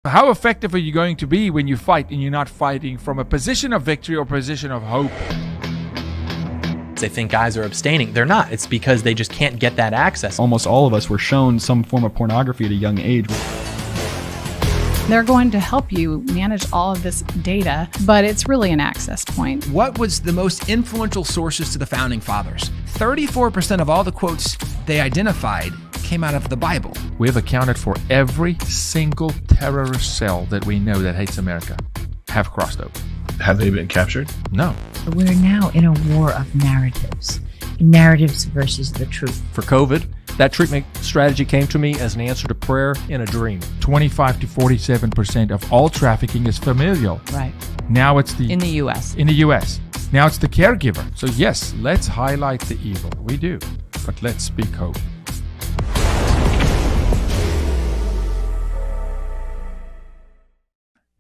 How effective are you going to be when you fight and you're not fighting from a position of victory or position of hope? They think guys are abstaining. They're not. It's because they just can't get that access. Almost all of us were shown some form of pornography at a young age. They're going to help you manage all of this data, but it's really an access point. What was the most influential sources to the founding fathers? 34% of all the quotes they identified came out of the Bible. We have accounted for every single terrorist cell that we know that hates America have crossed over. Have they been captured? No. We're now in a war of narratives versus the truth. For COVID, that treatment strategy came to me as an answer to prayer in a dream. 25 to 47% of all trafficking is familial. Right. Now it's In the U.S. In the U.S. Now it's the caregiver. So yes, let's highlight the evil. We do. But let's speak hope.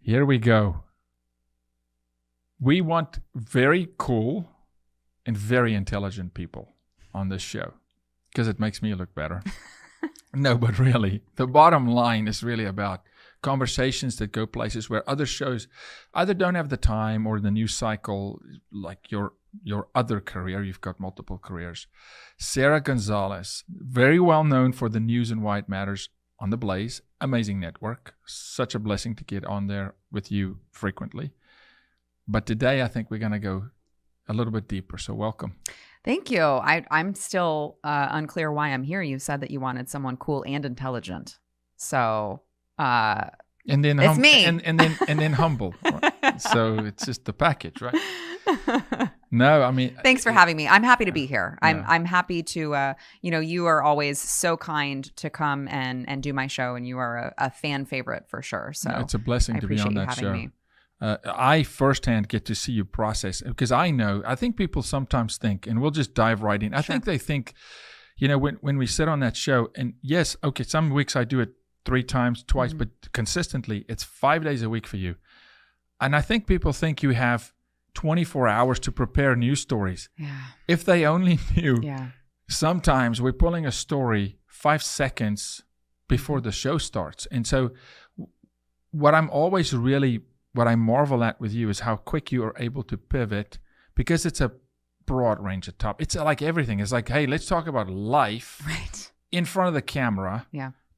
Here we go. We want very cool and very intelligent people on this show because it makes me look better. No, but really, the bottom line is really about conversations that go places where other shows either don't have the time or the news cycle, like your other career. You've got multiple careers. Sara Gonzales, very well known for the news and why it matters on the Blaze, amazing network. Such a blessing to get on there with you frequently. But today, I think we're going to go a little bit deeper. So welcome. Thank you. I'm still unclear why I'm here. You said that you wanted someone cool and intelligent. So and then it's me. And then humble. Right? So it's just the package, right? No, I mean, thanks for having me. I'm happy to be here. Yeah. I'm happy to, you are always so kind to come and do my show, and you are a fan favorite for sure. So no, it's a blessing to be on that show. Me. I firsthand get to see you process because I think people sometimes think, and we'll just dive right in. I think they think, when we sit on that show, and yes, okay, some weeks I do it 3 times, twice, but consistently, it's 5 days a week for you. And I think people think you have 24 hours to prepare news stories. Yeah. If they only knew, yeah. Sometimes we're pulling a story 5 seconds before the show starts. And so what I marvel at with you is how quick you are able to pivot because it's a broad range of topics. It's like everything. It's like, hey, let's talk about life in front of the camera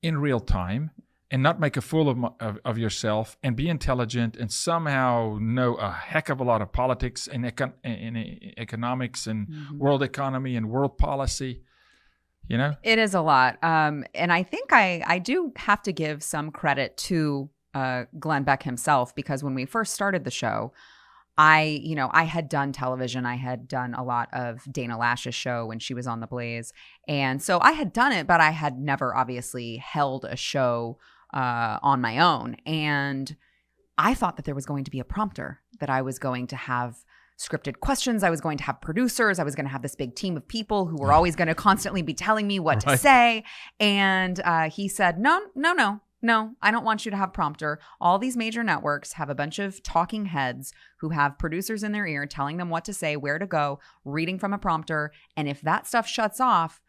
in real time and not make a fool of yourself and be intelligent and somehow know a heck of a lot of politics and economics and world economy and world policy. It is a lot. And I think I do have to give some credit to Glenn Beck himself, because when we first started the show, I had done television. I had done a lot of Dana Lash's show when she was on The Blaze. And so I had done it, but I had never obviously held a show on my own. And I thought that there was going to be a prompter, that I was going to have scripted questions. I was going to have producers. I was going to have this big team of people who were always going to constantly be telling me what to say. And he said, no, I don't want you to have prompter. All these major networks have a bunch of talking heads who have producers in their ear telling them what to say, where to go, reading from a prompter. And if that stuff shuts off,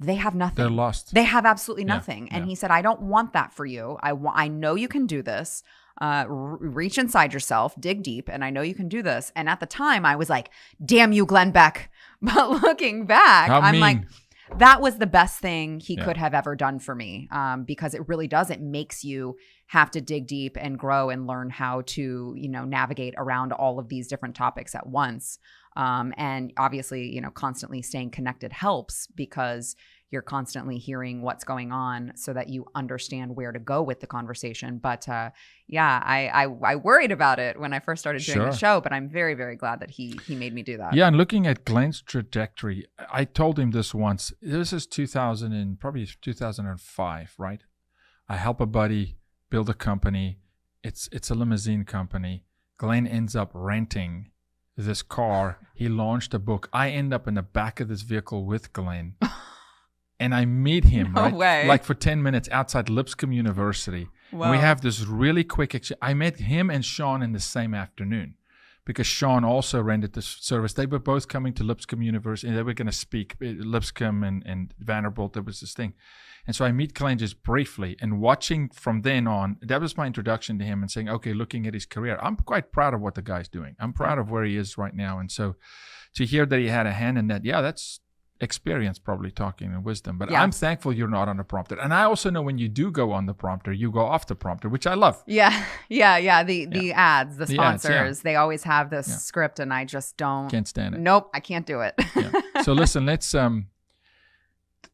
they have nothing. They're lost. They have absolutely nothing. And he said, I don't want that for you. I know you can do this. Reach inside yourself, dig deep, and I know you can do this. And at the time, I was like, damn you, Glenn Beck. But looking back, I'm like, that was the best thing he could have ever done for me, because it really does. It makes you have to dig deep and grow and learn how to, navigate around all of these different topics at once. And obviously, constantly staying connected helps, because you're constantly hearing what's going on so that you understand where to go with the conversation. But I worried about it when I first started doing the show, but I'm very, very glad that he made me do that. Yeah, and looking at Glenn's trajectory, I told him this once. This is 2005, right? I help a buddy build a company. It's a limousine company. Glenn ends up renting this car. He launched a book. I end up in the back of this vehicle with Glenn. And I meet him, like for 10 minutes outside Lipscomb University. Wow. And we have this really quick exchange. I met him and Sean in the same afternoon. because Sean also rendered this service. They were both coming to Lipscomb University, and they were going to speak. Lipscomb and Vanderbilt, there was this thing. And so I meet Glenn just briefly, and watching from then on, that was my introduction to him, and saying, okay, looking at his career, I'm quite proud of what the guy's doing. I'm proud of where he is right now. And so to hear that he had a hand in that, yeah, that's experience, probably talking and wisdom. But I'm thankful you're not on the prompter. And I also know when you do go on the prompter, you go off the prompter, which I love. The ads, the sponsors, they always have this script, and I just can't stand it. Nope, I can't do it. So listen, let's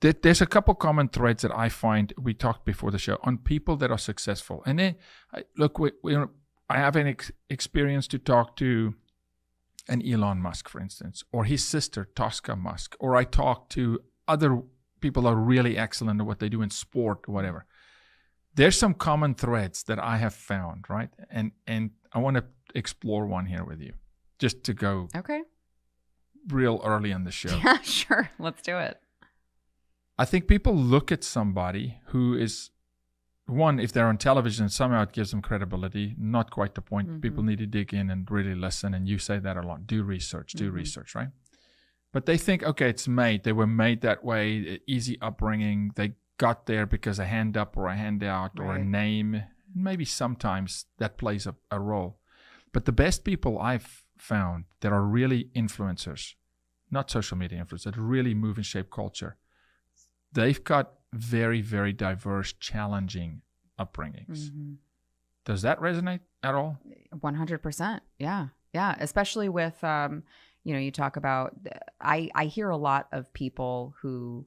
there's a couple common threads that I find, we talked before the show, on people that are successful. And then I have an experience to talk to an Elon Musk, for instance, or his sister, Tosca Musk, or I talk to other people who are really excellent at what they do in sport or whatever. There's some common threads that I have found, right? And I want to explore one here with you, just to go real early in the show. Yeah, sure. Let's do it. I think people look at somebody who is, one, if they're on television, somehow it gives them credibility. Not quite the point. Mm-hmm. People need to dig in and really listen. And you say that a lot. Do research, right? But they think, okay, it's made. They were made that way. Easy upbringing. They got there because a hand up or a handout or a name. Maybe sometimes that plays a role. But the best people I've found that are really influencers, not social media influencers, that really move and shape culture, they've got very, very diverse, challenging upbringings. Mm-hmm. Does that resonate at all? 100%. Yeah. Yeah. Especially with, you talk about, I hear a lot of people who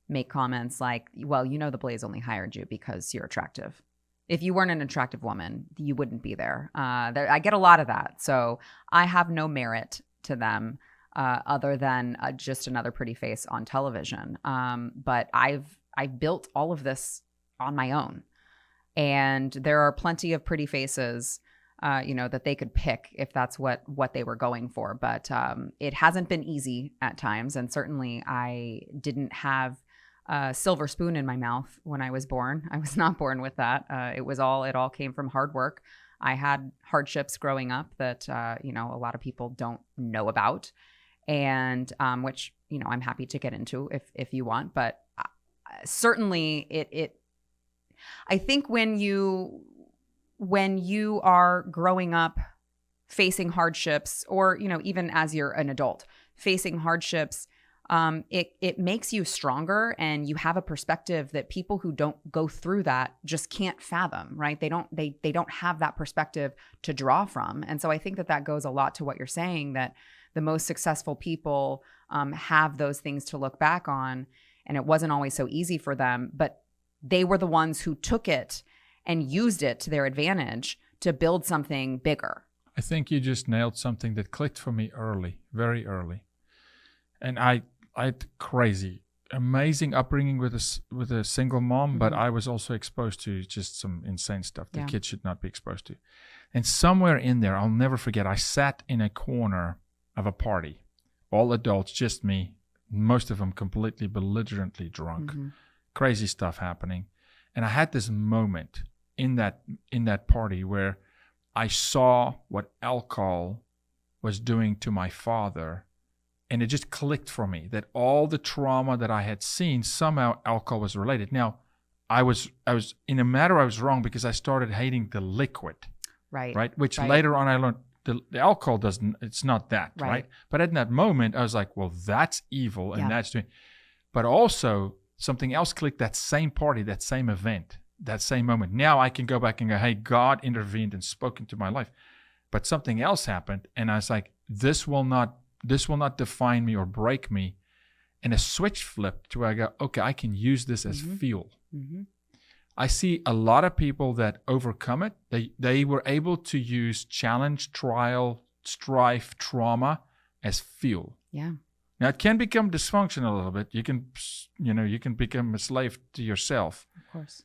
make comments like, well, the Blaze only hired you because you're attractive. If you weren't an attractive woman, you wouldn't be there. I get a lot of that. So I have no merit to them. Other than just another pretty face on television. But I've built all of this on my own. And there are plenty of pretty faces, that they could pick if that's what they were going for. But it hasn't been easy at times. And certainly I didn't have a silver spoon in my mouth when I was born. I was not born with that. It all came from hard work. I had hardships growing up that, a lot of people don't know about. And which, I'm happy to get into if you want. But certainly I think when you are growing up facing hardships, or, even as you're an adult facing hardships, it makes you stronger, and you have a perspective that people who don't go through that just can't fathom, right? They don't have that perspective to draw from. And so I think that goes a lot to what you're saying, that the most successful people have those things to look back on, and it wasn't always so easy for them, but they were the ones who took it and used it to their advantage to build something bigger. I think you just nailed something that clicked for me early, very early. And I had amazing upbringing with a single mom, but I was also exposed to just some insane stuff that kids should not be exposed to. And somewhere in there, I'll never forget, I sat in a corner of a party, all adults, just me, most of them completely belligerently drunk, crazy stuff happening. And I had this moment in that party where I saw what alcohol was doing to my father, and it just clicked for me that all the trauma that I had seen, somehow alcohol was related. Now, I was in a matter, I was wrong, because I started hating the liquid, right? Which later on I learned, the alcohol it's not that, right? But in that moment, I was like, well, that's evil, and that's doing. But also, something else clicked that same party, that same event, that same moment. Now I can go back and go, hey, God intervened and spoke into my life. But something else happened, and I was like, this will not define me or break me. And a switch flipped to where I go, okay, I can use this as fuel. Mm-hmm. I see a lot of people that overcome it. They were able to use challenge, trial, strife, trauma as fuel. Yeah. Now it can become dysfunctional a little bit. You can become a slave to yourself. Of course.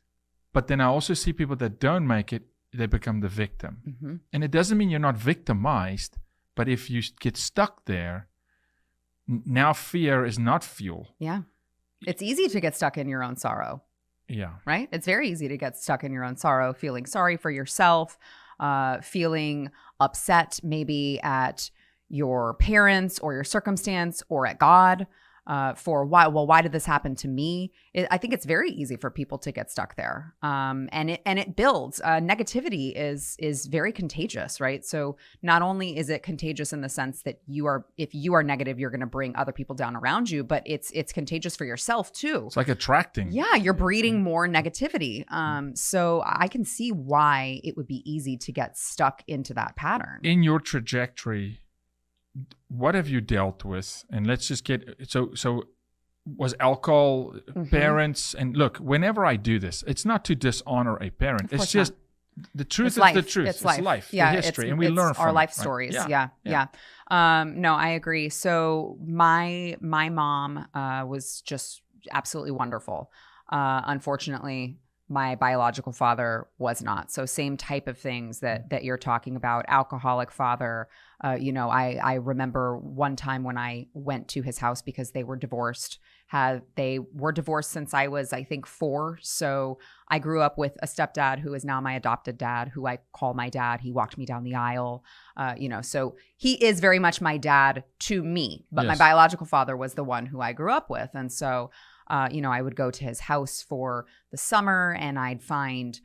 But then I also see people that don't make it, they become the victim. Mm-hmm. And it doesn't mean you're not victimized, but if you get stuck there, now fear is not fuel. Yeah. It's easy to get stuck in your own sorrow. Yeah. Right? It's very easy to get stuck in your own sorrow, feeling sorry for yourself, feeling upset maybe at your parents or your circumstance or at God for why did this happen to me? I think it's very easy for people to get stuck there. And it builds. Negativity is very contagious, right? So not only is it contagious in the sense that if you are negative, you're going to bring other people down around you, but it's contagious for yourself too. It's like attracting. Yeah, you're breeding more negativity. So I can see why it would be easy to get stuck into that pattern. In your trajectory, what have you dealt with? And let's just get so was alcohol, parents, and look, whenever I do this, it's not to dishonor a parent. It's just the truth is the truth. It's life, yeah, the history, and we learn from our life it, right? stories. Yeah. No, I agree. So my mom was just absolutely wonderful. Unfortunately, my biological father was not. So same type of things that you're talking about. Alcoholic father. I remember one time when I went to his house because they were divorced. They were divorced since I was, I think, 4. So I grew up with a stepdad who is now my adopted dad, who I call my dad. He walked me down the aisle. So he is very much my dad to me. But my biological father was the one who I grew up with. And so I would go to his house for the summer and I'd find,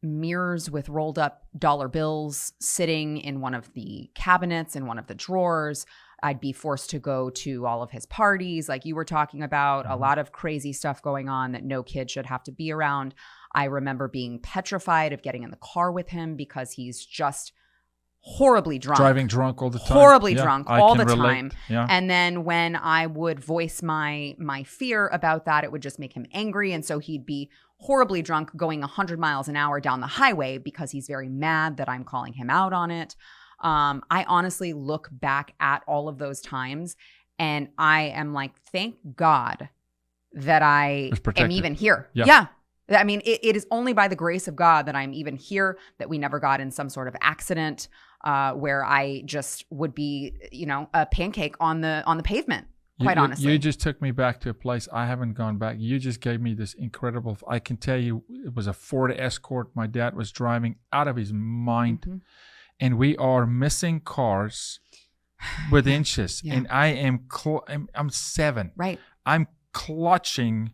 mirrors with rolled up dollar bills sitting in one of the cabinets, in one of the drawers. I'd be forced to go to all of his parties, like you were talking about, a lot of crazy stuff going on that no kid should have to be around. I remember being petrified of getting in the car with him because he's just horribly drunk. Driving drunk all the time. Horribly drunk all the relate. time. Yeah. And then when I would voice my fear about that, it would just make him angry. And so he'd be horribly drunk going 100 miles an hour down the highway because he's very mad that I'm calling him out on it. I honestly look back at all of those times and I am like, thank God that I am even here. Yeah. I mean, it is only by the grace of God that I'm even here, that we never got in some sort of accident where I just would be, a pancake on the pavement, quite honestly. You just took me back to a place I haven't gone back. You just gave me this incredible, I can tell you, it was a Ford Escort. My dad was driving out of his mind. And we are missing cars with inches. And I am, I'm 7. Right. I'm clutching.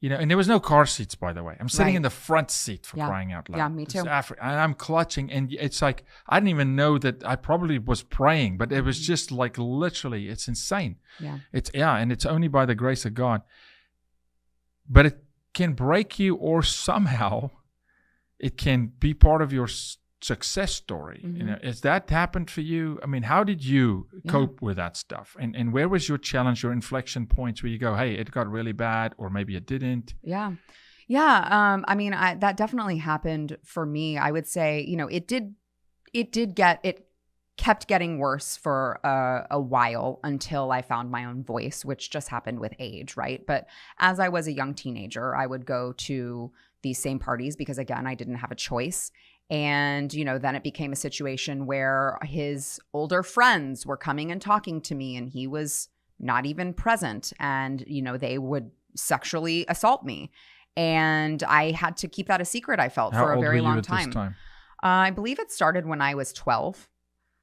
And there was no car seats, by the way. I'm sitting in the front seat for crying out loud. Yeah, me too. And I'm clutching, and it's like, I didn't even know that I probably was praying, but it was just like literally, it's insane. Yeah. And it's only by the grace of God. But it can break you, or somehow it can be part of your success story. Has that happened for you? I mean, how did you cope with that stuff? And where was your challenge, your inflection points where you go, hey, it got really bad, or maybe it didn't? Yeah. I mean, that definitely happened for me. I would say, it kept getting worse for a while until I found my own voice, which just happened with age, right? But as I was a young teenager, I would go to these same parties because, again, I didn't have a choice. And, then it became a situation where his older friends were coming and talking to me and he was not even present. And, they would sexually assault me. And I had to keep that a secret, I felt, for a very long time. This time? I believe it started when I was 12.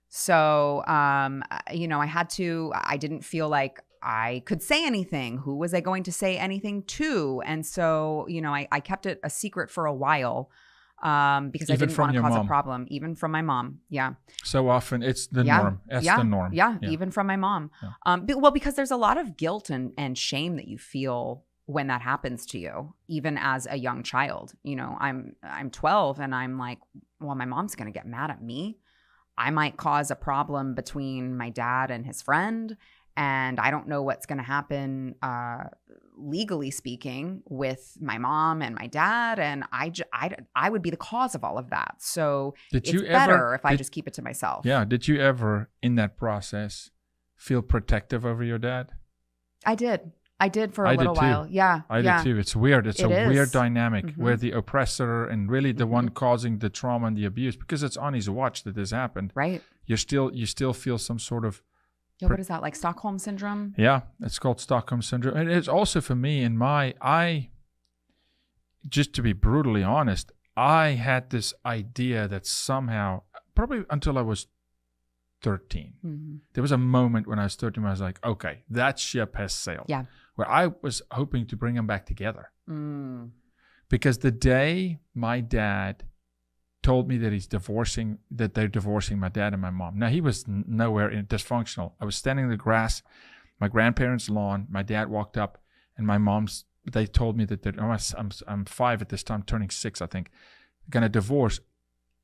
So, I didn't feel like I could say anything. Who was I going to say anything to? And so, I kept it a secret for a while. Because I didn't want to cause a problem, even from my mom. Yeah. So often it's the norm. That's the norm. Yeah. Even from my mom. Yeah. Because there's a lot of guilt and shame that you feel when that happens to you, even as a young child. I'm 12 and I'm like, well, my mom's going to get mad at me. I might cause a problem between my dad and his friend. And I don't know what's going to happen, legally speaking, with my mom and my dad. And I would be the cause of all of that. So it's better if I just keep it to myself. Yeah. Did you ever, in that process, feel protective over your dad? I did for a little while. Yeah. I did too. It's weird. It's a weird dynamic where the oppressor and really the one causing the trauma and the abuse, because it's on his watch that this happened. Right. You still feel some sort of, what is that, like Stockholm Syndrome? Yeah, it's called Stockholm Syndrome. And it's also for me, just to be brutally honest, I had this idea that somehow, probably until I was 13, there was a moment when I was 13 where I was like, okay, that ship has sailed. Yeah. Where I was hoping to bring them back together. Because the day my dad told me that they're divorcing my dad and my mom. Now, he was nowhere in dysfunctional. I was standing in the grass, my grandparents' lawn. My dad walked up, and my mom's, they told me that I'm 5 at this time, turning 6, I think, going to divorce.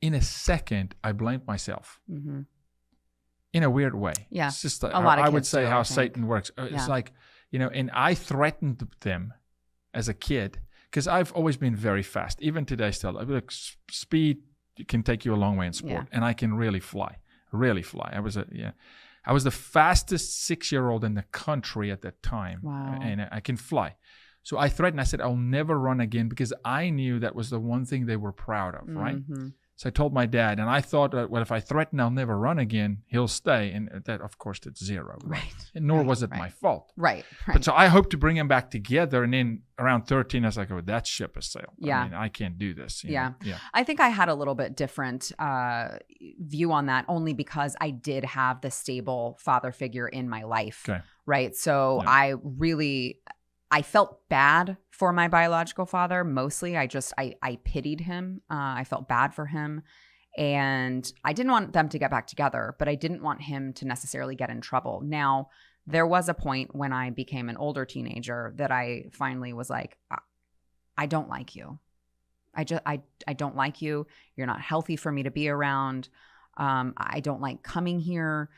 In a second, I blamed myself. In a weird way. Yeah. It's just, a lot of I would kids say do, how I think. Satan works. It's like, and I threatened them as a kid because I've always been very fast. Even today still. I'd be like, speed can take you a long way in sport. And I can really fly. I was the fastest 6-year-old in the country at that time. Wow. And I can fly. So I threatened, I said, I'll never run again because I knew that was the one thing they were proud of, right? So I told my dad, and I thought, well, if I threaten I'll never run again, he'll stay. And that, of course, that's zero. Right. And nor was it my fault. Right. But so I hope to bring him back together. And then around 13, I was like, oh, that ship has sailed. Yeah. I mean, I can't do this. you Yeah. know? Yeah. I think I had a little bit different view on that only because I did have the stable father figure in my life. Okay. Right. So I felt bad for my biological father. Mostly I pitied him. I felt bad for him. And I didn't want them to get back together, but I didn't want him to necessarily get in trouble. Now, there was a point when I became an older teenager that I finally was like, I don't like you. I don't like you. You're not healthy for me to be around. I don't like coming here.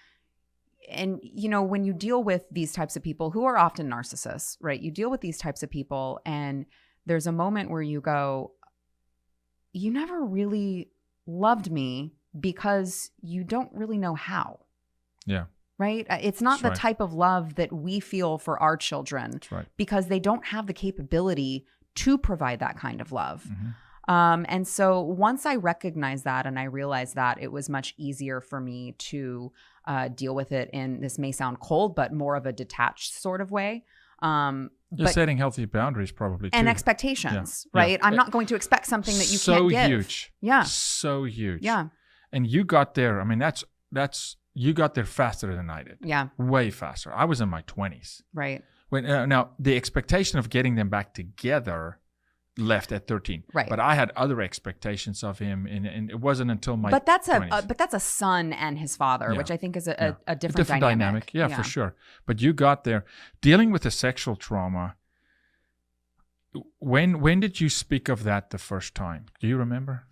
And, when you deal with these types of people who are often narcissists, right? You deal with these types of people and there's a moment where you go, you never really loved me because you don't really know how. Yeah. Right? It's not That's the type of love that we feel for our children. That's right. Because they don't have the capability to provide that kind of love. And so once I recognized that and I realized that, it was much easier for me to deal with it in, this may sound cold, but more of a detached sort of way. You're setting healthy boundaries probably too. And expectations, Yeah. right? I'm not going to expect something that you can't give. So huge. Yeah. So huge. Yeah. And you got there. I mean, that's you got there faster than I did. Yeah. Way faster. I was in my 20s. Right. When now the expectation of getting them back together left at 13. Right. But I had other expectations of him, and it wasn't until my But that's 20s. a son and his father, Yeah. which I think is Yeah. a different dynamic. Yeah, for sure. But you got there. Dealing with the sexual trauma, when did you speak of that the first time? Do you remember?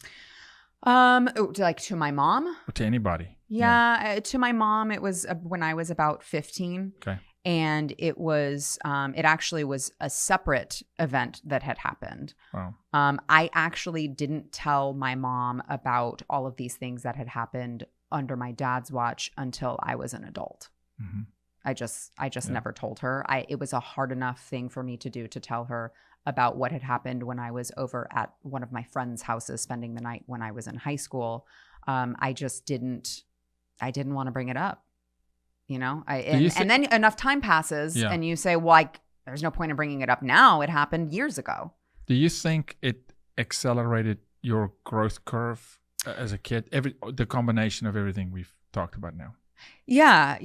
Like to my mom? Or to anybody? Yeah, to my mom, it was when I was about 15. Okay. And it was, it actually was a separate event that had happened. Wow. I actually didn't tell my mom about all of these things that had happened under my dad's watch until I was an adult. Mm-hmm. I just never told her. It was a hard enough thing for me to do to tell her about what had happened when I was over at one of my friends' houses spending the night when I was in high school. I didn't want to bring it up. And then enough time passes and you say, well, there's no point in bringing it up now. It happened years ago. Do you think it accelerated your growth curve as a kid? The combination of everything we've talked about now. Yeah.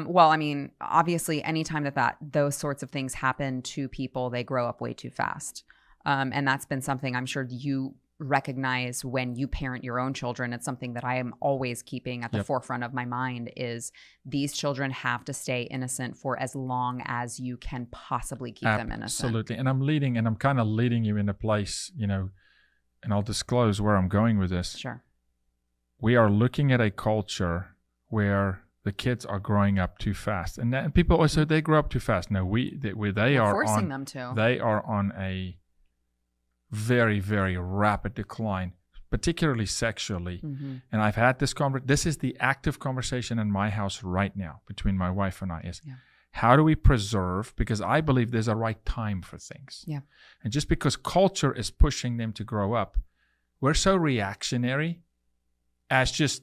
Well, I mean, obviously, anytime that those sorts of things happen to people, they grow up way too fast. And that's been something I'm sure you recognize when you parent your own children. It's something that I am always keeping at the forefront of my mind is these children have to stay innocent for as long as you can possibly keep them innocent. Absolutely. And I'm kind of leading you in a place, and I'll disclose where I'm going with this. Sure. We are looking at a culture where the kids are growing up too fast. And people always say they grow up too fast. No, they are forcing them to. They are on a very, very rapid decline, particularly sexually. Mm-hmm. And I've had this is the active conversation in my house right now between my wife and I is how do we preserve, because I believe there's a right time for things. Yeah. And just because culture is pushing them to grow up, we're so reactionary as just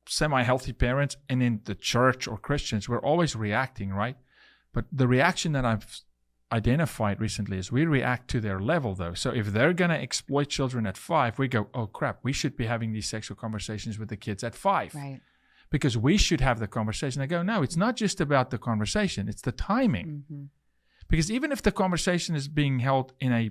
semi-healthy parents, and in the church or Christians, we're always reacting, right? But the reaction that I've identified recently is we react to their level, though. So if they're going to exploit children at 5, we go, oh crap, we should be having these sexual conversations with the kids at 5. Right. Because we should have the conversation. I go, no, it's not just about the conversation, it's the timing. Mm-hmm. Because even if the conversation is being held in a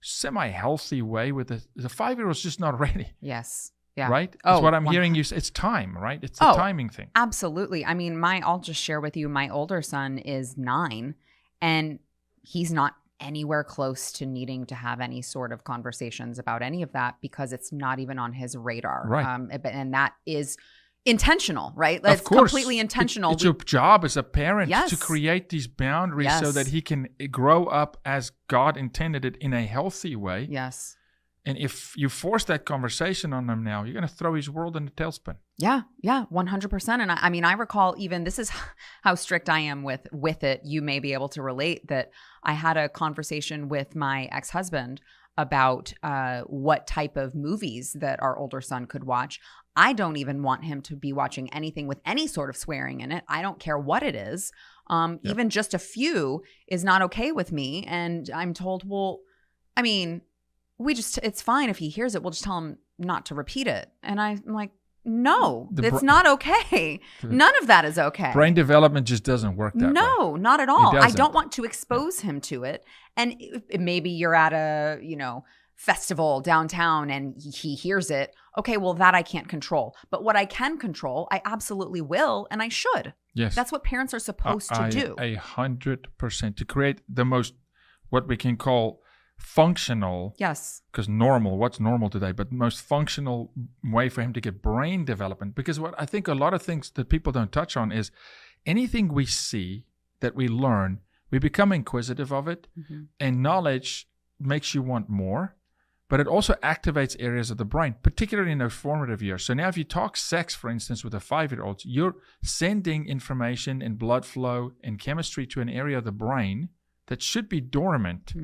semi-healthy way with the 5-year-old's just not ready. Yes. Yeah. Right? Oh, That's what I'm hearing you say. It's time, right? It's the timing thing. Absolutely. I mean, I'll just share with you, my older son is 9, and he's not anywhere close to needing to have any sort of conversations about any of that because it's not even on his radar. Right. And that is intentional, right? Of It's course. completely intentional. It's your job as a parent Yes. to create these boundaries so Yes. that he can grow up as God intended it in a healthy way. Yes. And if you force that conversation on him now, you're going to throw his world in a tailspin. Yeah, 100%. And I mean, I recall even, this is how strict I am with it. You may be able to relate that I had a conversation with my ex-husband about what type of movies that our older son could watch. I don't even want him to be watching anything with any sort of swearing in it. I don't care what it is. Even just a few is not okay with me. And I'm told, well, I mean, it's fine if he hears it. We'll just tell him not to repeat it. And I'm like, no, it's not okay. None of that is okay. Brain development just doesn't work that way. No, not at all. I doesn't. don't want to expose him to it. And maybe you're at a, festival downtown and he hears it. Okay, well, that I can't control. But what I can control, I absolutely will, and I should. Yes. That's what parents are supposed to do. 100%. To create the most, what we can call functional, Yes. because what's normal today, but most functional way for him to get brain development. Because what I think a lot of things that people don't touch on is anything we see that we learn, we become inquisitive of it, and knowledge makes you want more, but it also activates areas of the brain, particularly in those formative years. So now if you talk sex, for instance, with a 5-year-old, you're sending information and blood flow and chemistry to an area of the brain that should be dormant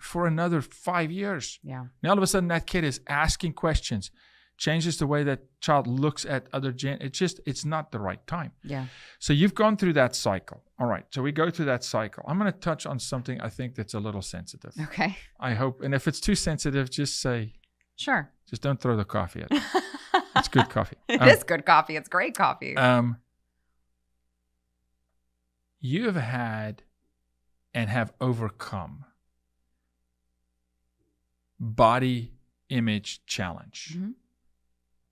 for another 5 years. Yeah. Now all of a sudden that kid is asking questions, changes the way that child looks at other it's not the right time. Yeah. So you've gone through that cycle. All right. So we go through that cycle. I'm going to touch on something I think that's a little sensitive. Okay. I hope. And if it's too sensitive, just say, Sure. just don't throw the coffee at me. It's good coffee. It is good coffee. It's great coffee. You have had and have overcome body image challenge.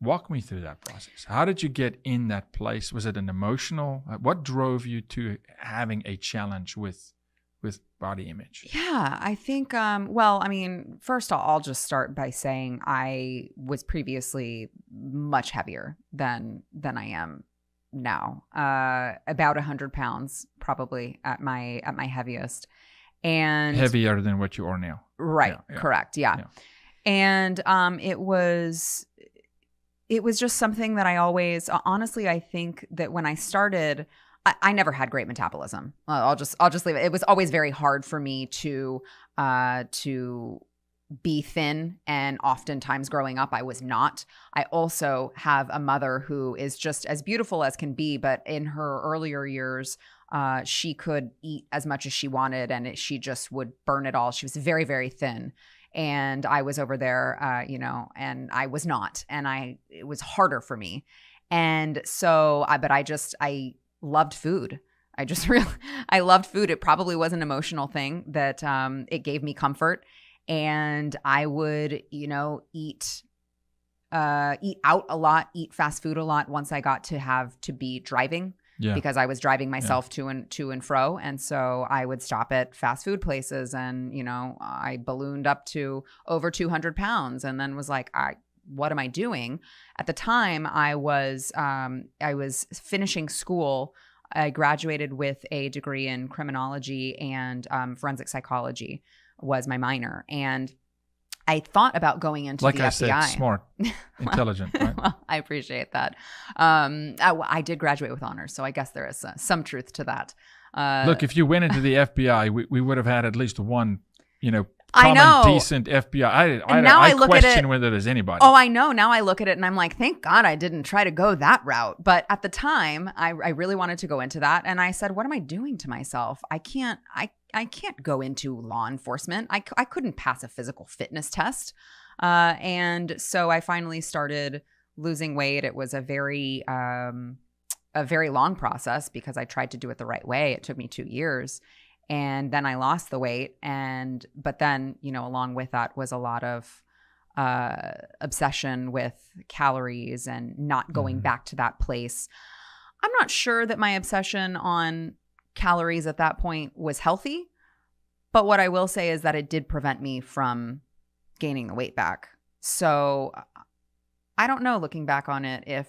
Walk me through that process. How did you get in that place? Was it an emotional? What drove you to having a challenge with body image? Yeah, I think, first I'll just start by saying I was previously much heavier than I am now. About 100 pounds probably at my heaviest. And heavier than what you are now. Right. Yeah. Correct. Yeah. And it was just something that I always, honestly, I think that when I started, I never had great metabolism. I'll just leave it. It was always very hard for me to be thin, and oftentimes growing up, I was not. I also have a mother who is just as beautiful as can be, but in her earlier years, she could eat as much as she wanted, and she just would burn it all. She was very, very thin. And I was over there, and I was not. And it was harder for me. And so, I loved food. I loved food. It probably was an emotional thing that it gave me comfort. And I would, eat out a lot, eat fast food a lot once I got to be driving. Yeah. Because I was driving myself to and fro. And so I would stop at fast food places, and, I ballooned up to over 200 pounds, and then was like, what am I doing? At the time I was finishing school. I graduated with a degree in criminology, and forensic psychology was my minor. And I thought about going into the FBI. I said, smart, intelligent, right? Well, I appreciate that. I did graduate with honors, so I guess there is some truth to that. Look, if you went into the FBI, we would have had at least one, I know. decent FBI. I look at question it, whether there's anybody. Oh, I know. Now I look at it and I'm like, thank God I didn't try to go that route. But at the time, I really wanted to go into that. And I said, what am I doing to myself? I can't go into law enforcement. I couldn't pass a physical fitness test. And so I finally started losing weight. It was a very long process because I tried to do it the right way. It took me 2 years. And then I lost the weight. But then, along with that was a lot of obsession with calories and not going back to that place. I'm not sure that my obsession on calories at that point was healthy. But what I will say is that it did prevent me from gaining the weight back. So I don't know, looking back on it, if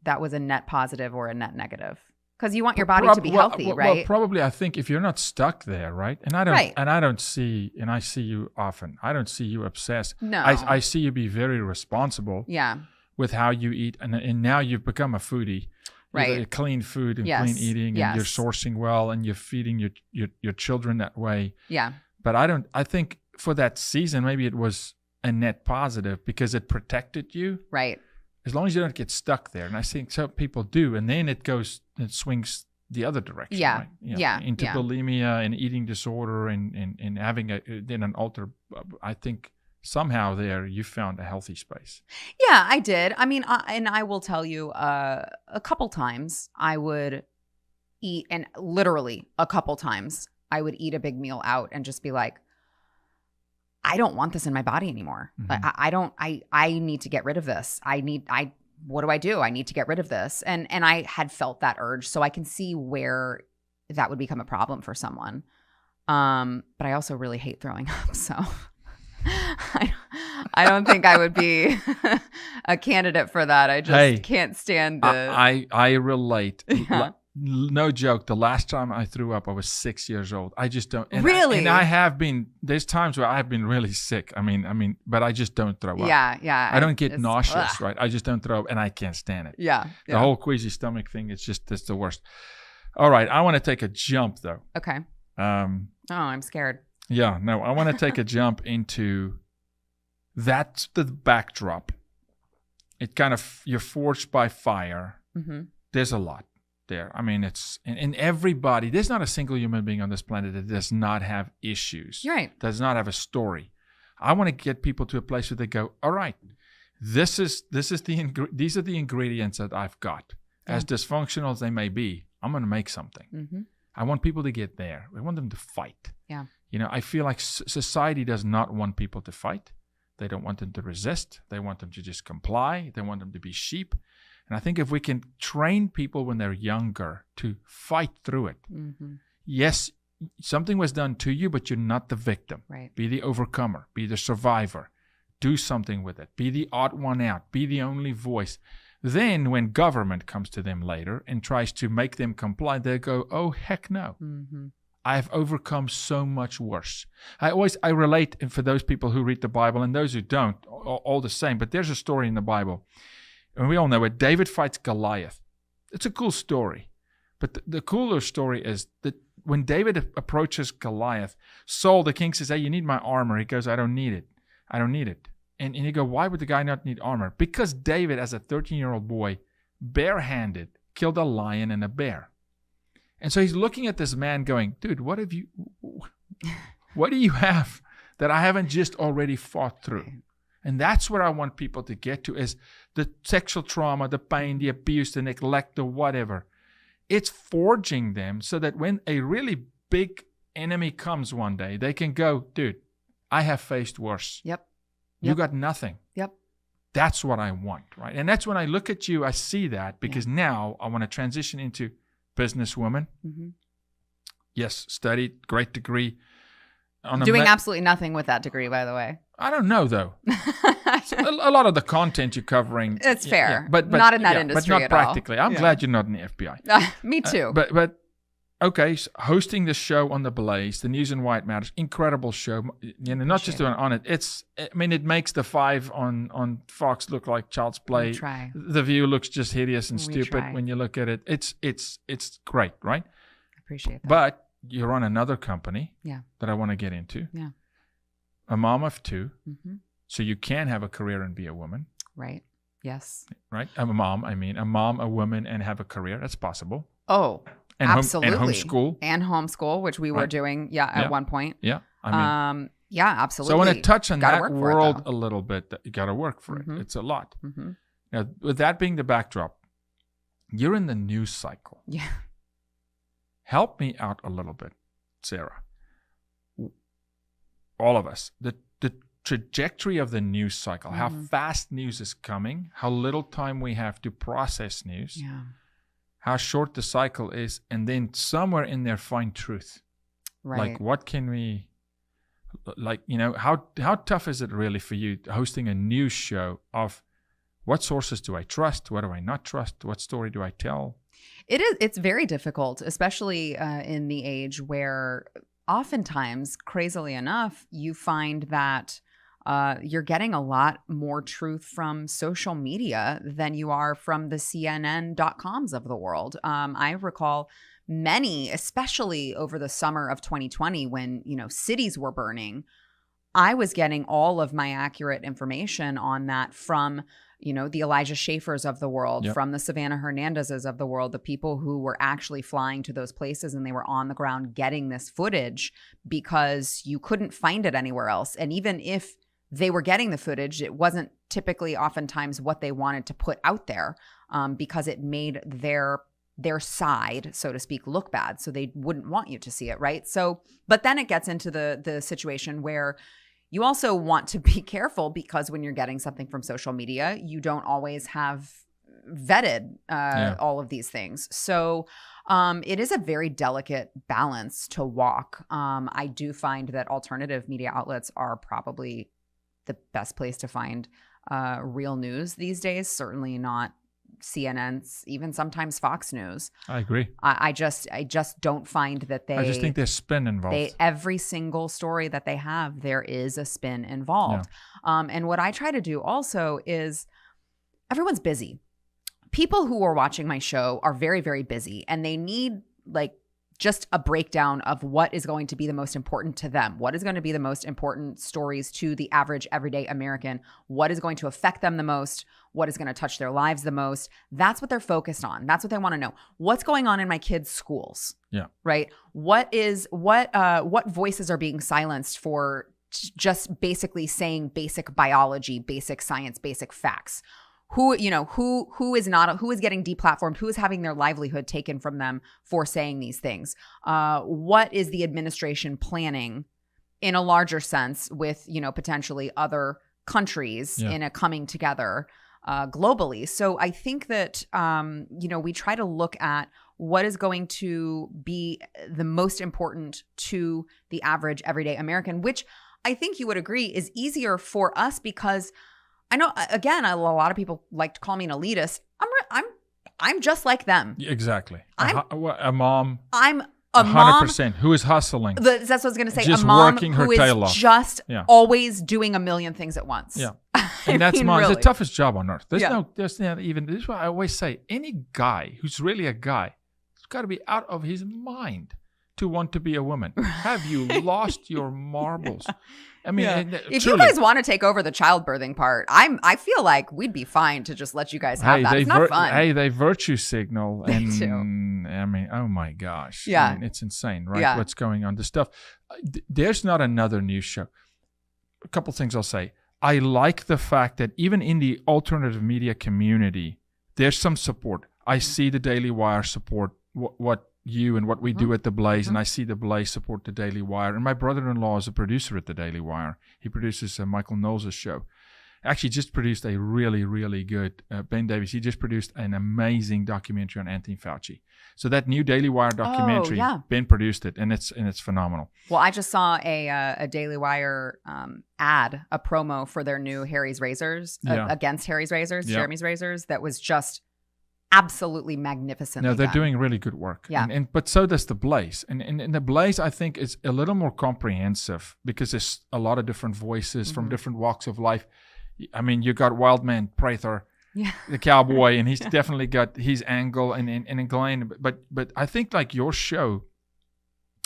that was a net positive or a net negative. Because you want your body to be healthy, right? Well, probably. I think if you're not stuck there, right? And I see you often. I don't see you obsessed. No, I see you be very responsible. Yeah. With how you eat, and now you've become a foodie. Right. You clean food and Yes. clean eating, and you're sourcing well, and you're feeding your children that way. Yeah. But I think for that season, maybe it was a net positive because it protected you. Right. As long as you don't get stuck there. And I think some people do. And then it swings the other direction. Yeah. Right? Yeah. Into bulimia and eating disorder and having an alter. I think somehow there you found a healthy space. Yeah, I did. I mean, and I will tell you a couple times I would eat, and literally a couple times I would eat a big meal out and just be like, I don't want this in my body anymore. Mm-hmm. I need to get rid of this. What do I do? I need to get rid of this. And I had felt that urge. So I can see where that would become a problem for someone. But I also really hate throwing up. So I don't think I would be a candidate for that. I just can't stand it. I relate. Yeah. No joke. The last time I threw up, I was 6 years old. I just don't. And really? I have been. There's times where I've been really sick. I mean, but I just don't throw up. Yeah. I don't get nauseous, right? I just don't throw up, and I can't stand it. Yeah. The whole queasy stomach thing. It's the worst. All right, I want to take a jump though. Okay. Oh, I'm scared. Yeah. No, I want to take a jump into that's the backdrop. It kind of you're forged by fire. Mm-hmm. There's a lot there. I mean, it's in everybody. There's not a single human being on this planet that does not have issues. Right. Does not have a story. I want to get people to a place where they go, all right, these are the ingredients that I've got. Yeah. As dysfunctional as they may be, I'm going to make something. Mm-hmm. I want people to get there. I want them to fight. Yeah. I feel like society does not want people to fight. They don't want them to resist. They want them to just comply. They want them to be sheep. And I think if we can train people when they're younger to fight through it, yes, something was done to you, but you're not the victim. Right. Be the overcomer. Be the survivor. Do something with it. Be the odd one out. Be the only voice. Then when government comes to them later and tries to make them comply, they go, oh, heck no. Mm-hmm. I've overcome so much worse. I relate, and for those people who read the Bible and those who don't, all the same. But there's a story in the Bible. And we all know it. David fights Goliath. It's a cool story. But the cooler story is that when David approaches Goliath, Saul, the king, says, hey, you need my armor. He goes, I don't need it. I don't need it. And you go, why would the guy not need armor? Because David, as a 13-year-old boy, barehanded, killed a lion and a bear. And so he's looking at this man going, dude, what do you have that I haven't just already fought through? And that's where I want people to get to is the sexual trauma, the pain, the abuse, the neglect, the whatever. It's forging them so that when a really big enemy comes one day, they can go, dude, I have faced worse. Yep. You got nothing. Yep. That's what I want, right? And that's when I look at you, I see that because now I want to transition into businesswoman. Mm-hmm. Yes, studied, great degree. Doing absolutely nothing with that degree, by the way. I don't know, though. a lot of the content you're covering. It's fair. But not in that industry but not at practically. all. I'm glad you're not in the FBI. Me too. But okay, so hosting this show on The Blaze, the News and Why It Matters, incredible show. Not just on it. It makes the 5 on Fox look like child's play. We try. The View looks just hideous and stupid when you look at it. It's great, right? I appreciate that. But you're on another company that I want to get into. Yeah. a mom of 2. Mm-hmm. So you can have a career and be a woman. Right. Yes. Right? I'm a mom, a woman, and have a career. That's possible. Oh, And absolutely. and homeschool. And homeschool, which we were Right. doing, at one point. Yeah. I mean, Yeah, absolutely. so I want to touch on Gotta that work for it, world though. a little bit. You got to work for Mhm. it. It's a lot. Mm-hmm. Now, with that being the backdrop, you're in the news cycle. Yeah. Help me out a little bit, Sarah. All of us. The trajectory of the news cycle, how fast news is coming, how little time we have to process news, Yeah. how short the cycle is, and then somewhere in there find truth. Right. Like, what can we, like, you know, how tough is it really for you hosting a news show of what sources do I trust? What do I not trust? What story do I tell? It's very difficult, especially in the age where oftentimes, crazily enough, you find that you're getting a lot more truth from social media than you are from the CNN.coms of the world. I recall many, especially over the summer of 2020 when, cities were burning, I was getting all of my accurate information on that from, the Elijah Schafers of the world, from the Savannah Hernandezes of the world, the people who were actually flying to those places and they were on the ground getting this footage because you couldn't find it anywhere else. And even if they were getting the footage, it wasn't typically oftentimes what they wanted to put out there because it made their side, so to speak, look bad. So they wouldn't want you to see it, right? So, but then it gets into the situation where you also want to be careful because when you're getting something from social media, you don't always have vetted all of these things. So it is a very delicate balance to walk. I do find that alternative media outlets are probably the best place to find real news these days. Certainly not CNN's, even sometimes Fox News. I agree. I just don't find that I just think there's spin involved. Every single story that they have, there is a spin involved. And what I try to do also is everyone's busy. People who are watching my show are very, very busy and they need just a breakdown of what is going to be the most important to them. What is going to be the most important stories to the average everyday American? What is going to affect them the most? What is going to touch their lives the most? That's what they're focused on. That's what they want to know. What's going on in my kids' schools? Yeah. Right? What voices are being silenced for just basically saying basic biology, basic science, basic facts? Who is getting deplatformed? Who is having their livelihood taken from them for saying these things? What is the administration planning in a larger sense with, potentially other countries in a coming together globally? So I think that, we try to look at what is going to be the most important to the average everyday American, which I think you would agree is easier for us because I know, again, a lot of people like to call me an elitist. I'm just like them. Exactly. A mom. I'm a 100% mom who is hustling. That's what I was going to say. Just a mom working her who tail is off. just always doing a million things at once. Yeah. And that's the toughest job on earth. This is why I always say any guy who's really a guy has got to be out of his mind to want to be a woman. Have you lost your marbles? I mean, if truly, you guys want to take over the childbirthing part, I feel like we'd be fine to just let you guys have that. It's not fun. Hey, they virtue signal, and They do. I mean, oh my gosh, Yeah. I mean, it's insane, right? Yeah. What's going on? The stuff. There's not another news show. A couple things I'll say. I like the fact that even in the alternative media community, there's some support. I see the Daily Wire support what you and what we do at the Blaze, and I see the Blaze support the Daily Wire. And my brother-in-law is a producer at the Daily Wire. He produces Michael Knowles' show. Actually, just produced a really, really good Ben Davies. He just produced an amazing documentary on Anthony Fauci. So that new Daily Wire documentary, Ben produced it, and it's phenomenal. Well, I just saw a Daily Wire ad, a promo for their new Harry's Razors against Harry's Razors, Jeremy's Razors. That was just absolutely magnificent. No, they're doing really good work. Yeah. But so does the Blaze. And the Blaze, I think, is a little more comprehensive because there's a lot of different voices from different walks of life. I mean, you got Wildman Prather, the cowboy, and he's definitely got his angle and Glenn. But I think like your show,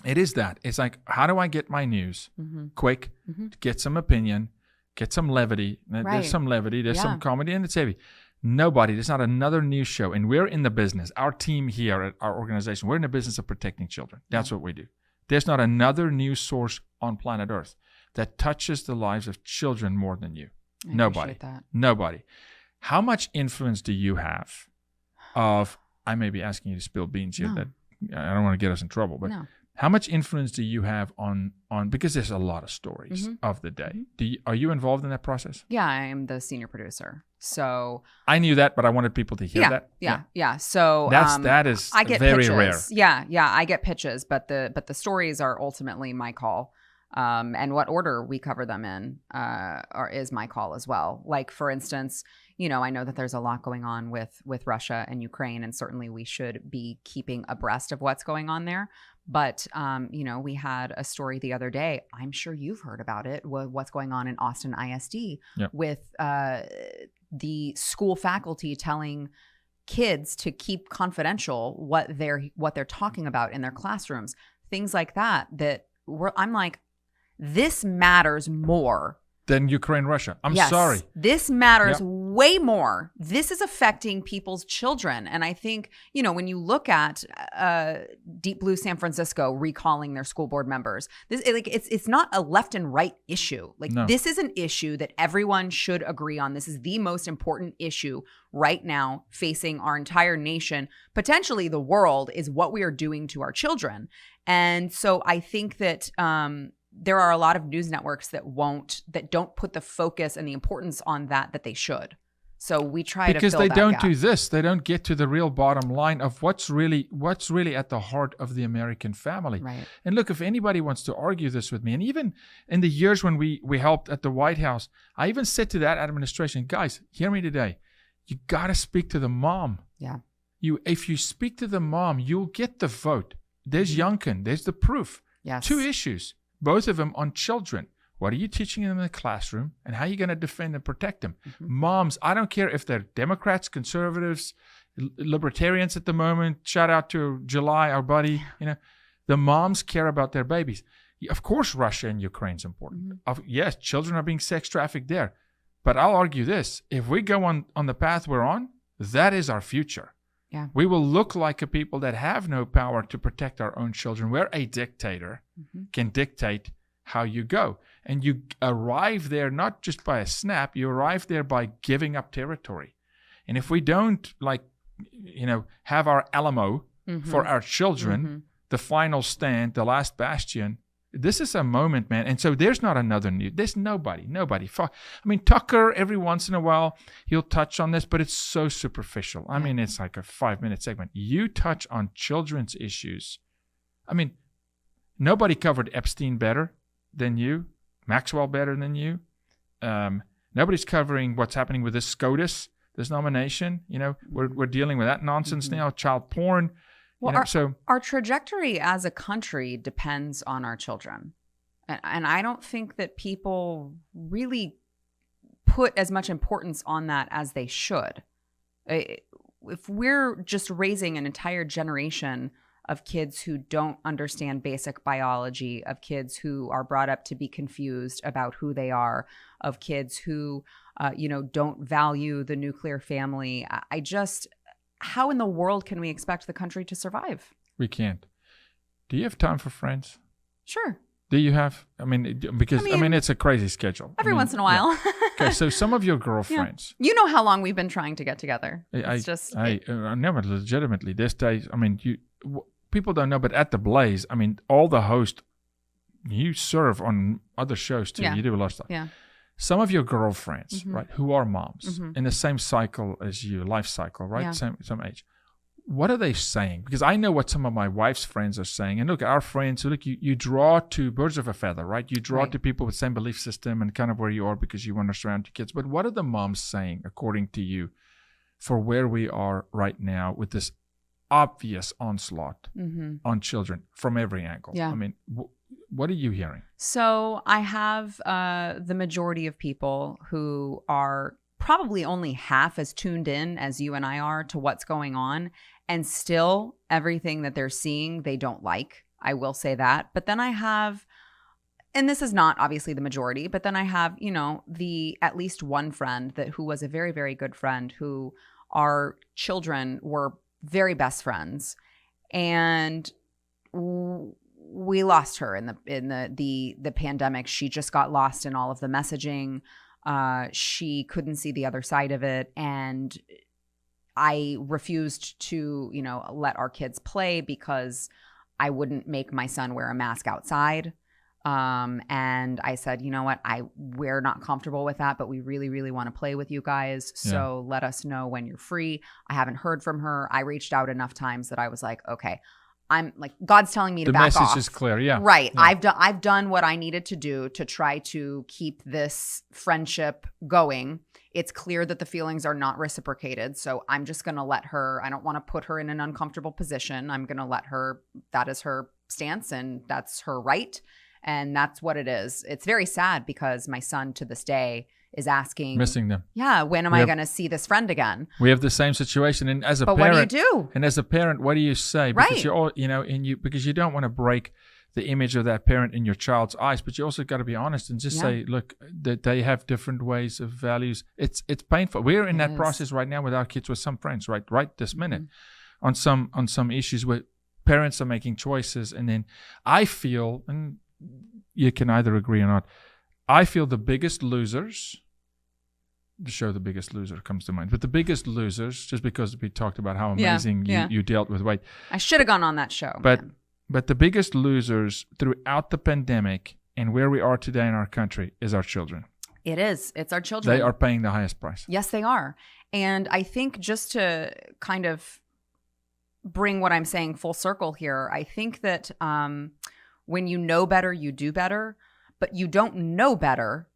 It is that. It's like, how do I get my news quick, get some opinion, get some levity. Right. There's some levity, there's Yeah. some comedy, and it's heavy. There's not another news show. And we're in the business. Our team here at our organization, we're in the business of protecting children. That's what we do. There's not another news source on planet Earth that touches the lives of children more than you. I Nobody. appreciate that. Nobody. How much influence do you have of, I may be asking you to spill beans here, No. that I don't want to get us in trouble, but No. how much influence do you have on because there's a lot of stories of the day. Are you involved in that process? Yeah, I am the senior producer. So I knew that, but I wanted people to hear that. Yeah. So That is I get very pitches. rare. Yeah, I get pitches, but the stories are ultimately my call. And what order we cover them in is my call as well. Like, for instance, I know that there's a lot going on with Russia and Ukraine, and certainly we should be keeping abreast of what's going on there. But, we had a story the other day. I'm sure you've heard about it. What's going on in Austin ISD with the school faculty telling kids to keep confidential what they're talking about in their classrooms, things like that. I'm like, this matters more than Ukraine, Russia. I'm Yes, sorry. This matters way more. This is affecting people's children. And I think, when you look at Deep Blue San Francisco recalling their school board members, it's not a left and right issue. This is an issue that everyone should agree on. This is the most important issue right now facing our entire nation, potentially the world, is what we are doing to our children. And so I think that there are a lot of news networks that don't put the focus and the importance on that they should. So we try to fill that because they don't gap. do this. They don't get to the real bottom line of what's really at the heart of the American family. Right. And look, if anybody wants to argue this with me, and even in the years when we helped at the White House, I even said to that administration, guys, hear me today. You got to speak to the mom. Yeah. If you speak to the mom, you'll get the vote. There's Youngkin. There's the proof. Yes. 2 issues. Both of them on children. What are you teaching them in the classroom, and how are you going to defend and protect them? Moms, I don't care if they're Democrats, conservatives, libertarians at the moment. Shout out to July, our buddy. The moms care about their babies. Of course, Russia and Ukraine's important. Yes, children are being sex trafficked there. But I'll argue this. If we go on the path we're on, that is our future. Yeah. We will look like a people that have no power to protect our own children, where a dictator can dictate how you go. And you arrive there not just by a snap, you arrive there by giving up territory. And if we don't, have our Alamo for our children, the final stand, the last bastion, this is a moment, man. And so there's not another news. There's nobody. Tucker, every once in a while, he'll touch on this, but it's so superficial. I mean, it's like a 5-minute segment. You touch on children's issues. Nobody covered Epstein better than you, Maxwell better than you. Nobody's covering what's happening with this SCOTUS, this nomination. We're dealing with that nonsense now, child porn. Well, our trajectory as a country depends on our children. And I don't think that people really put as much importance on that as they should. If we're just raising an entire generation of kids who don't understand basic biology, of kids who are brought up to be confused about who they are, of kids who, don't value the nuclear family, how in the world can we expect the country to survive? We can't. Do you have time for friends? Sure. Do you have? Because it's a crazy schedule. Every once in a while. Yeah. Okay, so some of your girlfriends. You know how long we've been trying to get together. I never legitimately. These days, people don't know, but at the Blaze, all the hosts, you serve on other shows too. Yeah. You do a lot of stuff. Yeah. Some of your girlfriends, right, who are moms in the same cycle as you, life cycle, right, Yeah. same age. What are they saying? Because I know what some of my wife's friends are saying. And look, our friends, you draw to birds of a feather, right? You draw Right. to people with the same belief system and kind of where you are because you want to surround your kids. But what are the moms saying, according to you, for where we are right now with this obvious onslaught on children from every angle? Yeah. What are you hearing? So I have the majority of people who are probably only half as tuned in as you and I are to what's going on. And still, everything that they're seeing, they don't like. I will say that. But then I have, and this is not obviously the majority, but then I have, you know, the at least one friend who was a very, very good friend, who our children were very best friends, and we lost her in the pandemic. She just got lost in all of the messaging. She couldn't see the other side of it, and I refused to, you know, let our kids play because I wouldn't make my son wear a mask outside. And I said, you know what, we're not comfortable with that, but we really, really want to play with you guys. So let us know when you're free. I haven't heard from her. I reached out enough times that I was like, okay, I'm like, God's telling me to back off. The message is clear. Yeah. Right. Yeah. I've done what I needed to do to try to keep this friendship going. It's clear that the feelings are not reciprocated. So I'm just going to let her, I don't want to put her in an uncomfortable position. I'm going to let her, that is her stance and that's her right. And that's what it is. It's very sad because my son to this day is asking, missing them. Yeah, when am I going to see this friend again? We have the same situation, and as a parent, what do you do? And as a parent, what do you say? Because you're all, you know, because you don't want to break the image of that parent in your child's eyes, but you also got to be honest and just say, look, that they have different ways of values. It's painful. We're in that process right now with our kids, with some friends, right this minute, on some issues where parents are making choices, and then I feel, and you can either agree or not, I feel the biggest losers, the show The Biggest Loser comes to mind, but the biggest losers, just because we talked about how amazing you dealt with weight. I should have gone on that show. But the biggest losers throughout the pandemic and where we are today in our country is our children. It is. It's our children. They are paying the highest price. Yes, they are. And I think just to kind of bring what I'm saying full circle here, I think that when you know better, you do better, but you don't know better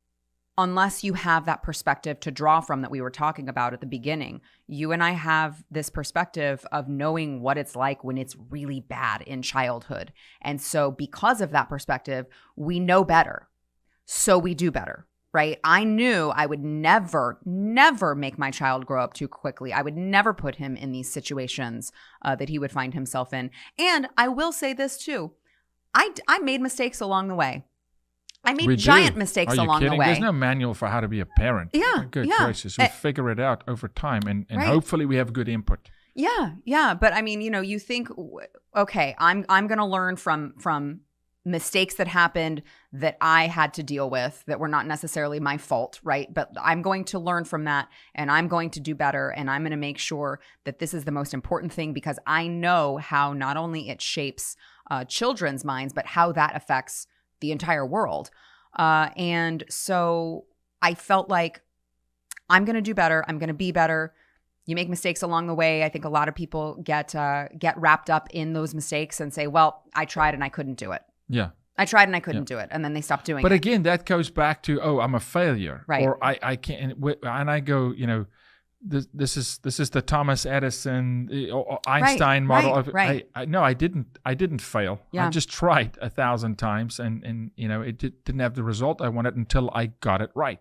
unless you have that perspective to draw from that we were talking about at the beginning. You and I have this perspective of knowing what it's like when it's really bad in childhood. And so because of that perspective, we know better. So we do better, right? I knew I would never make my child grow up too quickly. I would never put him in these situations that he would find himself in. And I will say this too. I made mistakes along the way. I made giant mistakes along the way. There's no manual for how to be a parent. Yeah. Good gracious. We figure it out over time, and hopefully we have good input. Yeah. But I mean, you know, you think, okay, I'm going to learn from mistakes that happened that I had to deal with that were not necessarily my fault, right? But I'm going to learn from that, and I'm going to do better, and I'm going to make sure that this is the most important thing, because I know how not only it shapes children's minds, but how that affects the entire world. And so I felt like I'm going to do better. I'm going to be better. You make mistakes along the way. I think a lot of people get wrapped up in those mistakes and say, well, I tried and I couldn't do it. Yeah. I tried and I couldn't do it. And then they stop doing it. But again, that goes back to, I'm a failure. Right. Or I can't. And I go, you know, this is the Thomas Edison, Einstein model. Right. No, I didn't fail. Yeah. I just tried 1,000 times, and you know, it didn't have the result I wanted until I got it right.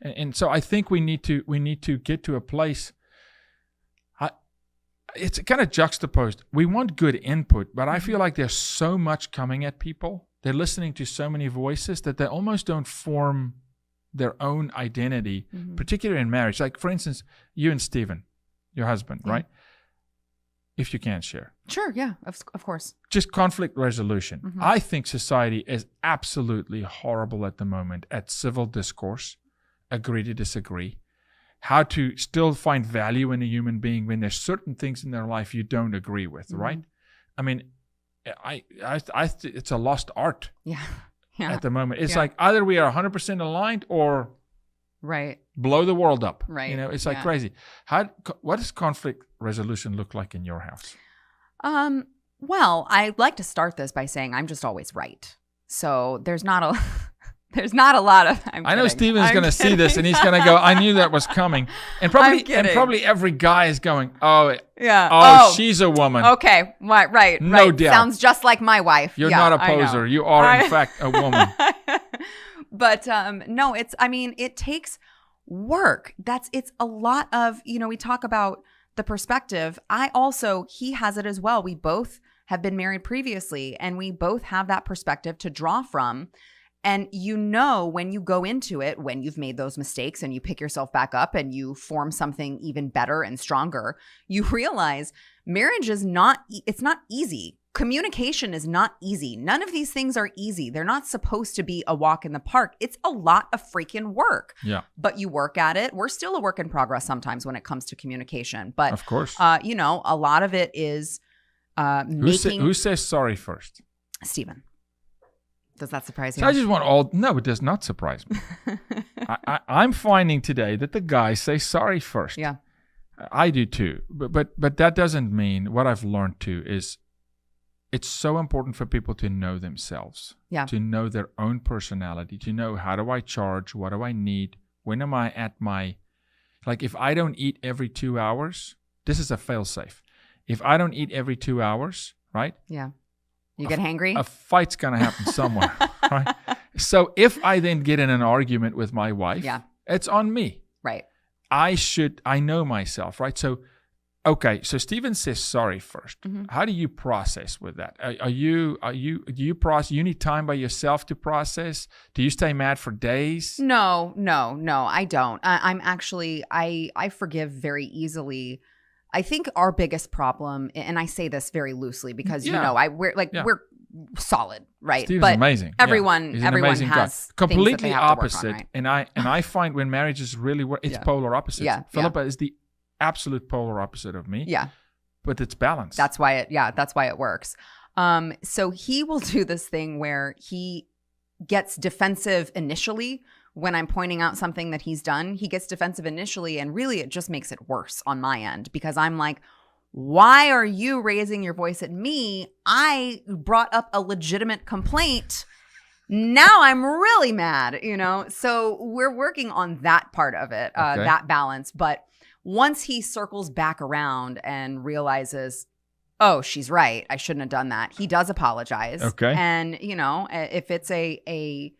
And so I think we need to get to a place. It's kind of juxtaposed. We want good input, but I feel like there's so much coming at people. They're listening to so many voices that they almost don't form their own identity, particularly in marriage. Like, for instance, you and Stephen, your husband, right? If you can share. Sure, yeah, of course. Just conflict resolution. I think society is absolutely horrible at the moment at civil discourse, agree to disagree, how to still find value in a human being when there's certain things in their life you don't agree with, right? I mean, I it's a lost art. Yeah. At the moment. It's like either we are 100% aligned or blow the world up. Right. You know, it's like crazy. What does conflict resolution look like in your house? Well, I'd like to start this by saying I'm just always right. So there's not a lot of I know Steven's going to see this and he's going to go, I knew that was coming. And probably every guy is going, she's a woman. Okay. Right. No doubt. Sounds just like my wife. You're not a poser. You are in fact a woman. But no, it takes work. It's a lot of, we talk about the perspective. He has it as well. We both have been married previously, and we both have that perspective to draw from. And you know, when you go into it, when you've made those mistakes and you pick yourself back up and you form something even better and stronger, you realize marriage is it's not easy. Communication is not easy. None of these things are easy. They're not supposed to be a walk in the park. It's a lot of freaking work. Yeah. But you work at it. We're still a work in progress sometimes when it comes to communication. But Of course. you know, a lot of it is Who says sorry first? Stephen. Does that surprise you? So I just want no, it does not surprise me. I'm finding today that the guys say sorry first. Yeah. I do too. But that doesn't mean, what I've learned too is it's so important for people to know themselves. Yeah. To know their own personality, to know, how do I charge? What do I need? When am I at my, like, if I don't eat every 2 hours, this is a fail safe. If I don't eat every 2 hours, right? Yeah. You get hangry? A fight's going to happen somewhere, right? So if I then get in an argument with my wife, it's on me. Right. I know myself, right? So, okay, so Stephen says sorry first. Mm-hmm. How do you process with that? Do you process, you need time by yourself to process? Do you stay mad for days? No, I don't. I'm actually, I forgive very easily. I think our biggest problem, and I say this very loosely because, you know, we're solid, right? Steve's but amazing. Everyone He's an amazing guy. has completely things that they have opposite. to work on, right? And I find when marriages really work, it's polar opposites. Yeah, Philippa is the absolute polar opposite of me. Yeah. But it's balanced. That's why it works. So he will do this thing where he gets defensive initially when I'm pointing out something that he's done. He gets defensive initially, and really it just makes it worse on my end because I'm like, why are you raising your voice at me? I brought up a legitimate complaint. Now I'm really mad, you know? So we're working on that part of it, that balance. But once he circles back around and realizes, oh, she's right, I shouldn't have done that, he does apologize. Okay. And, you know, if it's an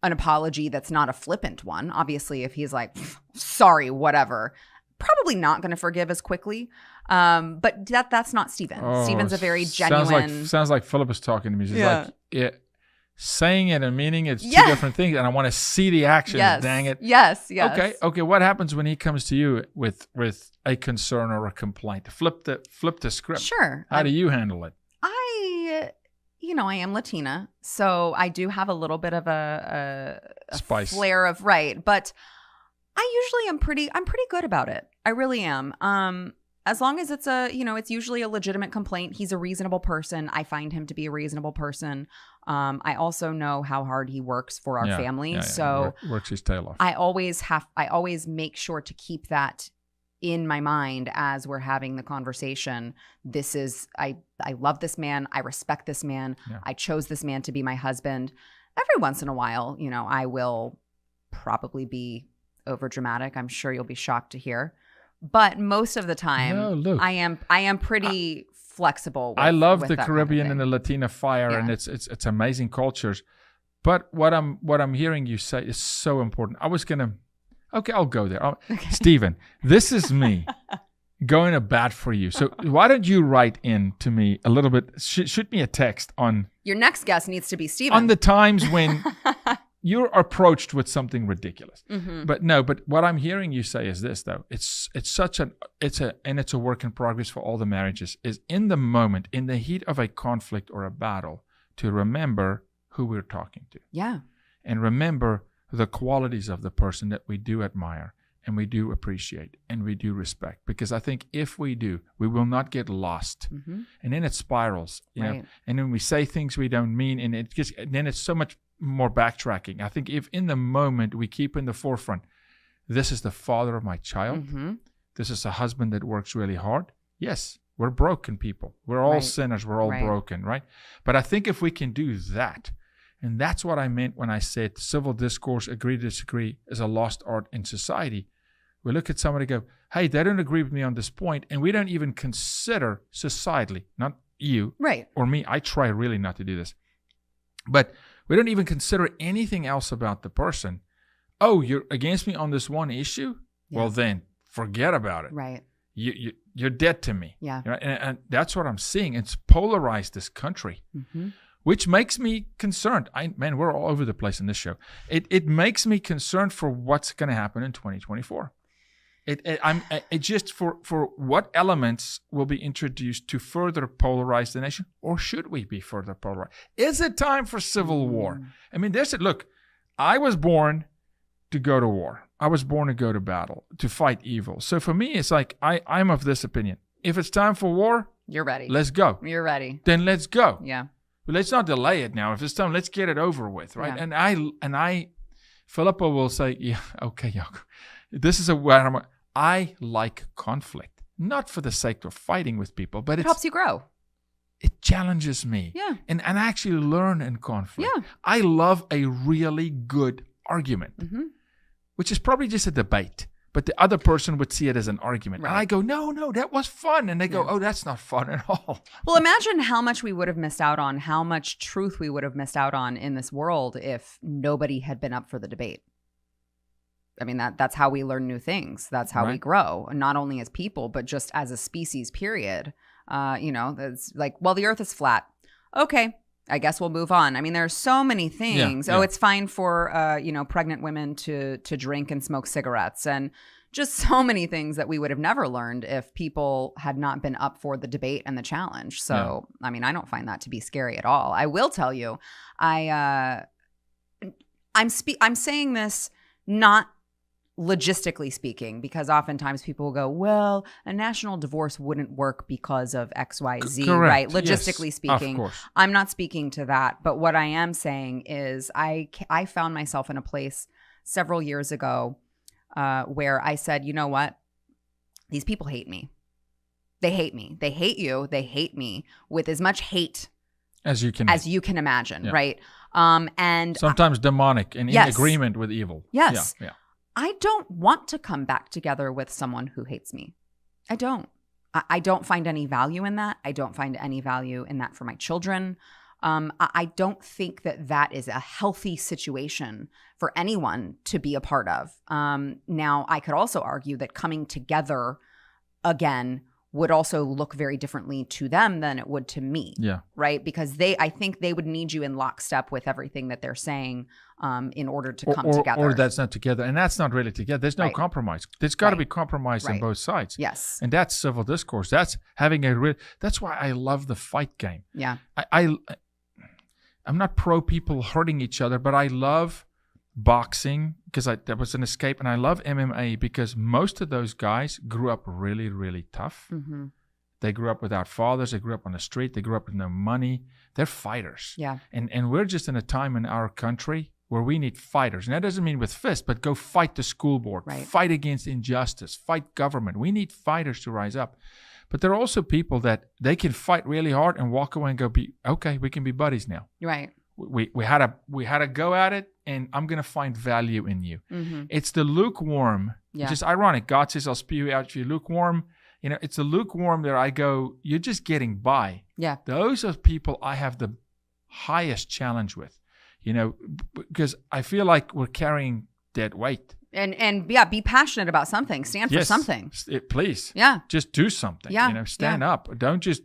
apology that's not a flippant one, obviously if he's like, sorry, whatever, probably not going to forgive as quickly. But that's not Stephen. Stephen's a very genuine. Sounds like Philip is talking to me. She's like, saying it and meaning it's two different things, and I want to see the action. Yes. Dang it. Yes. Okay. What happens when he comes to you with a concern or a complaint? Flip the script. Sure. How do you handle it? I am Latina, so I do have a little bit of a spice flair of but I usually I'm pretty good about it. I really am. As long as it's it's usually a legitimate complaint. He's a reasonable person. I find him to be a reasonable person. I also know how hard he works for our family. So works his tail off. I always make sure to keep that in my mind as we're having the conversation. This is, I love this man. I respect this man. Yeah. I chose this man to be my husband. Every once in a while, I will probably be over dramatic. I'm sure you'll be shocked to hear. But most of the time, I am pretty flexible. I love the Caribbean and the Latina fire, and it's amazing cultures. But what I'm hearing you say is so important. I'll go there. Stephen, this is me going to bat for you. So why don't you write in to me a little bit? Shoot me a text on. Your next guest needs to be Stephen. On the times when you're approached with something ridiculous. Mm-hmm. But what I'm hearing you say is this, though. It's a work in progress for all the marriages, is in the moment, in the heat of a conflict or a battle, to remember who we're talking to. Yeah. And remember the qualities of the person that we do admire and we do appreciate and we do respect. Because I think if we do, we will not get lost. Mm-hmm. And then it spirals, you know. And then we say things we don't mean, and then it's so much more backtracking. I think if in the moment we keep in the forefront, this is the father of my child. Mm-hmm. This is a husband that works really hard. Yes, we're broken people. We're all sinners. We're all broken, right? But I think if we can do that, and that's what I meant when I said civil discourse, agree to disagree, is a lost art in society. We look at somebody and go, hey, they don't agree with me on this point, and we don't even consider societally, not you or me. I try really not to do this. But we don't even consider anything else about the person. Oh, you're against me on this one issue? Yeah. Well, then forget about it. Right. you're dead to me. Yeah. You know, and that's what I'm seeing. It's polarized this country, which makes me concerned. Man, we're all over the place in this show. It makes me concerned for what's going to happen in 2024. It just for what elements will be introduced to further polarize the nation, or should we be further polarized? Is it time for civil war? I mean, look, I was born to go to war. I was born to go to battle, to fight evil. So for me, it's like I'm of this opinion. If it's time for war, you're ready. Let's go. You're ready. Then let's go. Yeah. But let's not delay it now. If it's time, let's get it over with, right? Yeah. And I, Philippa will say, yeah, okay, Jaco. This is where I like conflict, not for the sake of fighting with people, but it helps you grow. It challenges me. Yeah. And I actually learn in conflict. Yeah. I love a really good argument, which is probably just a debate, but the other person would see it as an argument. Right. And I go, no, that was fun. And they go, oh, that's not fun at all. Well, imagine how much we would have missed out on, how much truth we would have missed out on in this world if nobody had been up for the debate. I mean, that's how we learn new things. That's how we grow, not only as people, but just as a species, period. It's like, well, the earth is flat. Okay, I guess we'll move on. I mean, there are so many things. Yeah. Oh, it's fine for, pregnant women to drink and smoke cigarettes, and just so many things that we would have never learned if people had not been up for the debate and the challenge. So, I mean, I don't find that to be scary at all. I will tell you, I'm saying this not logistically speaking, because oftentimes people will go, well, a national divorce wouldn't work because of XYZ, Correct. right? Logistically speaking, of course. I'm not speaking to that. But what I am saying is I found myself in a place several years ago where I said, you know what? These people hate me. They hate me. They hate you. They hate me with as much hate as you can imagine, right? And sometimes demonic and in yes. agreement with evil. Yes. Yeah. I don't want to come back together with someone who hates me. I don't. I don't find any value in that. I don't find any value in that for my children. I don't think that is a healthy situation for anyone to be a part of. Now, I could also argue that coming together again would also look very differently to them than it would to me. Yeah. Right? Because I think they would need you in lockstep with everything that they're saying in order to come together. Or that's not together. And that's not really together. There's no compromise. There's got to be compromise on both sides. Yes. And that's civil discourse. That's having that's why I love the fight game. Yeah. I'm not pro people hurting each other, but I love boxing because that was an escape, and I love MMA because most of those guys grew up really, really tough. Mm-hmm. They grew up without fathers. They grew up on the street. They grew up with no money. They're fighters. Yeah. And we're just in a time in our country where we need fighters. And that doesn't mean with fists, but go fight the school board, fight against injustice, fight government. We need fighters to rise up. But there are also people that they can fight really hard and walk away and go, okay, we can be buddies now. Right. We had a go at it, and I'm going to find value in you. Mm-hmm. It's the lukewarm, which is ironic. God says, I'll spew out you lukewarm. You know, it's the lukewarm that I go, you're just getting by. Yeah. Those are people I have the highest challenge with, you know, because I feel like we're carrying dead weight. And be passionate about something. Stand for something. Please. Yeah. Just do something. Yeah. You know, stand up. Don't just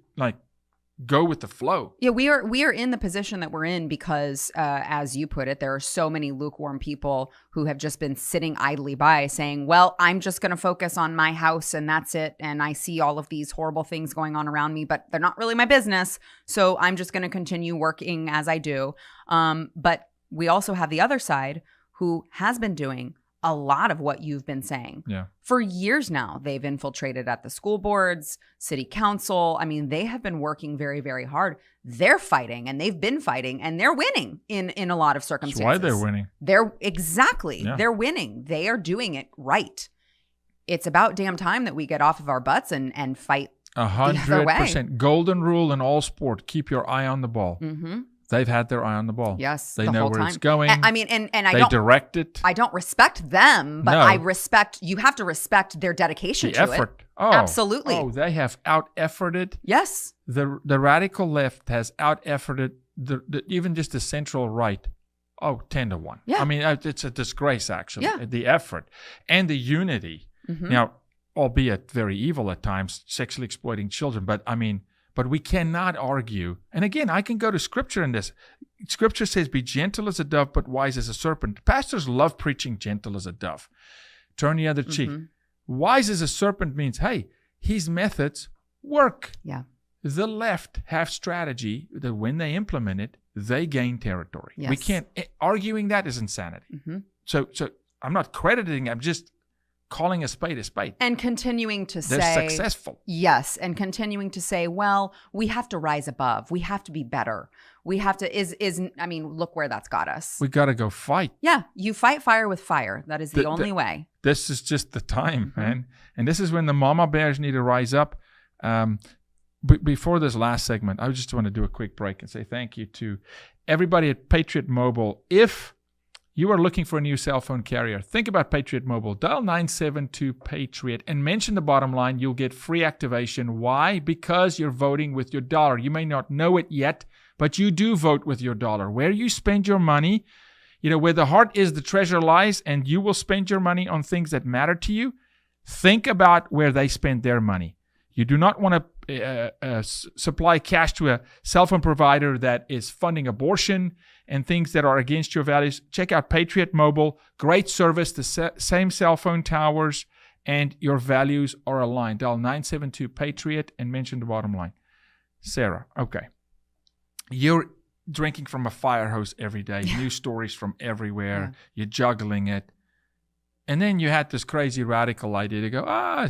go with the flow. Yeah, we are in the position that we're in because, as you put it, there are so many lukewarm people who have just been sitting idly by saying, well, I'm just going to focus on my house and that's it. And I see all of these horrible things going on around me, but they're not really my business. So I'm just going to continue working as I do. But we also have the other side who has been doing a lot of what you've been saying. Yeah. For years now, they've infiltrated at the school boards, city council. I mean, they have been working very, very hard. They're fighting, and they've been fighting, and they're winning in a lot of circumstances. That's why they're winning. They're winning. They are doing it right. It's about damn time that we get off of our butts and fight 100%. Golden rule in all sport: keep your eye on the ball. Mm-hmm. They've had their eye on the ball. Yes, they the know whole where time. it's going. I mean, and they direct it. I don't respect them, but you have to respect their dedication to effort. it. Oh, absolutely. Oh, they have out-efforted. Yes. The radical left has out-efforted even just the central right. 10-1. Yeah. I mean, it's a disgrace, actually. Yeah. The effort and the unity. Mm-hmm. Now, albeit very evil at times, sexually exploiting children. But I mean, but we cannot argue. And again, I can go to scripture in this. Scripture says, be gentle as a dove, but wise as a serpent. Pastors love preaching gentle as a dove. Turn the other cheek. Wise as a serpent means, hey, his methods work. Yeah. The left have strategy that when they implement it, they gain territory. Yes. We can't, arguing that is insanity. So I'm not crediting, I'm just calling a spade a spade. And continuing to They're say, successful. Yes. And continuing to say, well, we have to rise above. We have to be better. We have to, I mean, look where that's got us. We got to go fight. Yeah. You fight fire with fire. That is the only way. This is just the time, man. And this is when the mama bears need to rise up. Before this last segment, I just want to do a quick break and say thank you to everybody at Patriot Mobile. If you are looking for a new cell phone carrier, think about Patriot Mobile. Dial 972-PATRIOT and mention the bottom line. You'll get free activation. Why? Because you're voting with your dollar. You may not know it yet, but you do vote with your dollar. Where you spend your money, where the heart is, the treasure lies, and you will spend your money on things that matter to you. Think about where they spend their money. You do not want to supply cash to a cell phone provider that is funding abortion and things that are against your values. Check out Patriot Mobile. Great service, the same cell phone towers, and your values are aligned. Dial 972-PATRIOT and mention the bottom line. Sara, okay. You're drinking from a fire hose every day, news stories from everywhere. You're juggling it. And then you had this crazy radical idea to go, I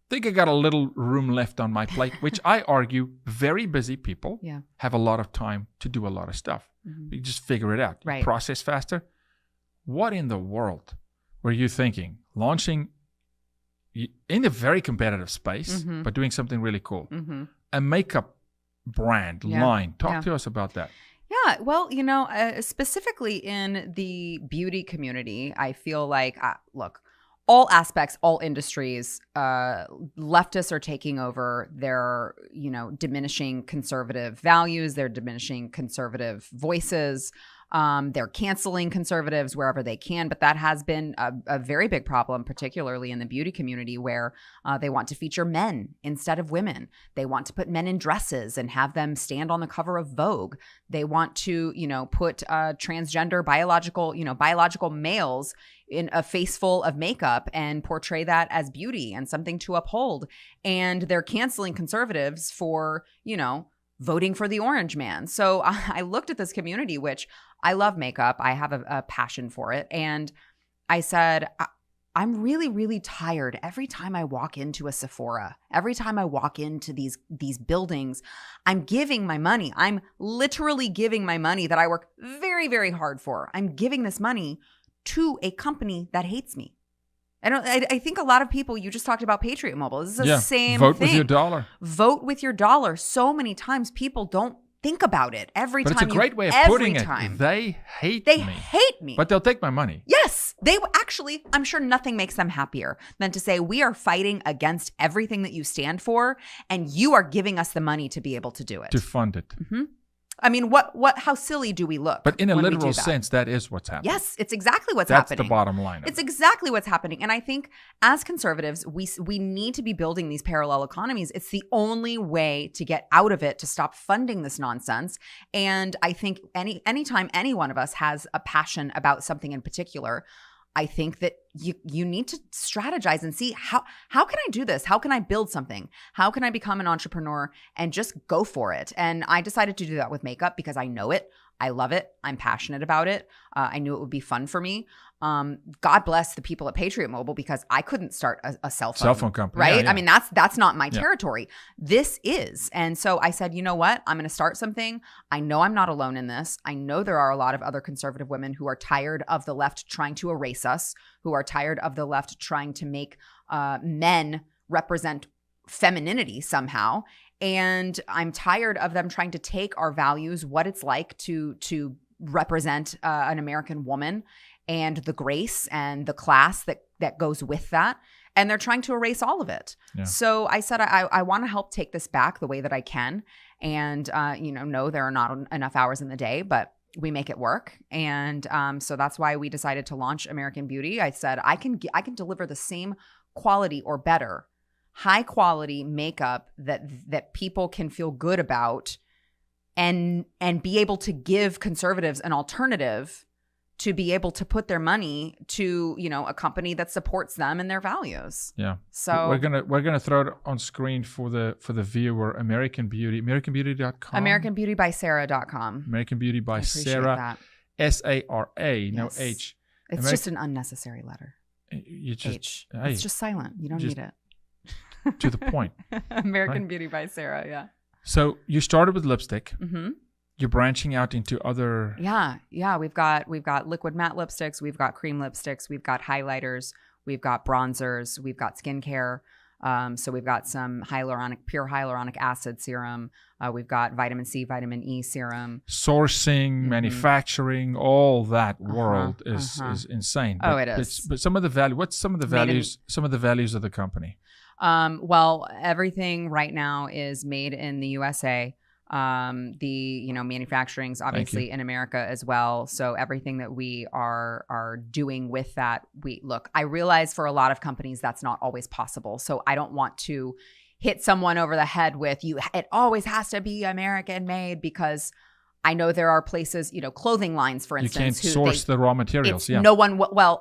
think I got a little room left on my plate, which I argue very busy people have a lot of time to do a lot of stuff. You just figure it out. Right. You process faster. What in the world were you thinking? Launching in a very competitive space, but doing something really cool. A makeup brand line. Talk to us about that. Yeah, well, specifically in the beauty community, I feel like, look, all aspects, all industries, leftists are taking over. They're, diminishing conservative values. They're diminishing conservative voices. They're canceling conservatives wherever they can. But that has been a very big problem, particularly in the beauty community, where they want to feature men instead of women. They want to put men in dresses and have them stand on the cover of Vogue. They want to, put transgender biological males in a face full of makeup and portray that as beauty and something to uphold. And they're canceling conservatives for, voting for the orange man. So I looked at this community, which I love makeup. I have a passion for it. And I said, I'm really, really tired every time I walk into a Sephora. Every time I walk into these buildings, I'm giving my money. I'm literally giving my money that I work very, very hard for. I'm giving this money to a company that hates me. I think a lot of people, you just talked about Patriot Mobile. This is the same vote thing. With your dollar. Vote with your dollar. So many times people don't think about it. But it's a great way of putting it. They hate me. But they'll take my money. Yes. They actually, I'm sure nothing makes them happier than to say, we are fighting against everything that you stand for, and you are giving us the money to be able to do it. To fund it. I mean, how silly do we look? But in a literal sense, that is what's happening. Yes, it's exactly what's happening. That's the bottom line. It's exactly what's happening. And I think as conservatives, we need to be building these parallel economies. It's the only way to get out of it, to stop funding this nonsense. And I think anytime any one of us has a passion about something in particular, I think that you need to strategize and see how can I do this? How can I build something? How can I become an entrepreneur and just go for it? And I decided to do that with makeup because I know it. I love it. I'm passionate about it. I knew it would be fun for me. God bless the people at Patriot Mobile, because I couldn't start a cell phone company. Right? Yeah. I mean, that's not my territory. This is. And so I said, you know what? I'm going to start something. I know I'm not alone in this. I know there are a lot of other conservative women who are tired of the left trying to erase us, who are tired of the left trying to make men represent femininity somehow. And I'm tired of them trying to take our values, what it's like to represent an American woman, and the grace and the class that goes with that. And they're trying to erase all of it. Yeah. So I said, I want to help take this back the way that I can. And, no, there are not enough hours in the day, but we make it work. And so that's why we decided to launch American Beauty. I said, I can deliver the same quality or better, high quality makeup that people can feel good about and be able to give conservatives an alternative to be able to put their money to, a company that supports them and their values. Yeah. So we're gonna throw it on screen for the viewer. American Beauty, AmericanBeauty.com. AmericanBeautyBySara.com. American Beauty by I appreciate Sara. that. SARA, no Yes. H. It's just an unnecessary letter. You just H. hey, It's just silent. You don't just- need it. to the point. American Right. Beauty by Sara. Yeah. So you started with lipstick. Mm-hmm. You're branching out into other. Yeah. We've got liquid matte lipsticks. We've got cream lipsticks. We've got highlighters. We've got bronzers. We've got skincare. So we've got some pure hyaluronic acid serum. We've got vitamin C, vitamin E serum. Sourcing, manufacturing, all that world is insane. Oh, But it is. But some of the value. What's some of the values? Some of the values of the company. Well, everything right now is made in the USA. Manufacturing's obviously in America as well. So everything that we are doing with that, I realize for a lot of companies that's not always possible. So I don't want to hit someone over the head with it always has to be American made, because I know there are places, clothing lines, for instance, You can't source the raw materials. Yeah.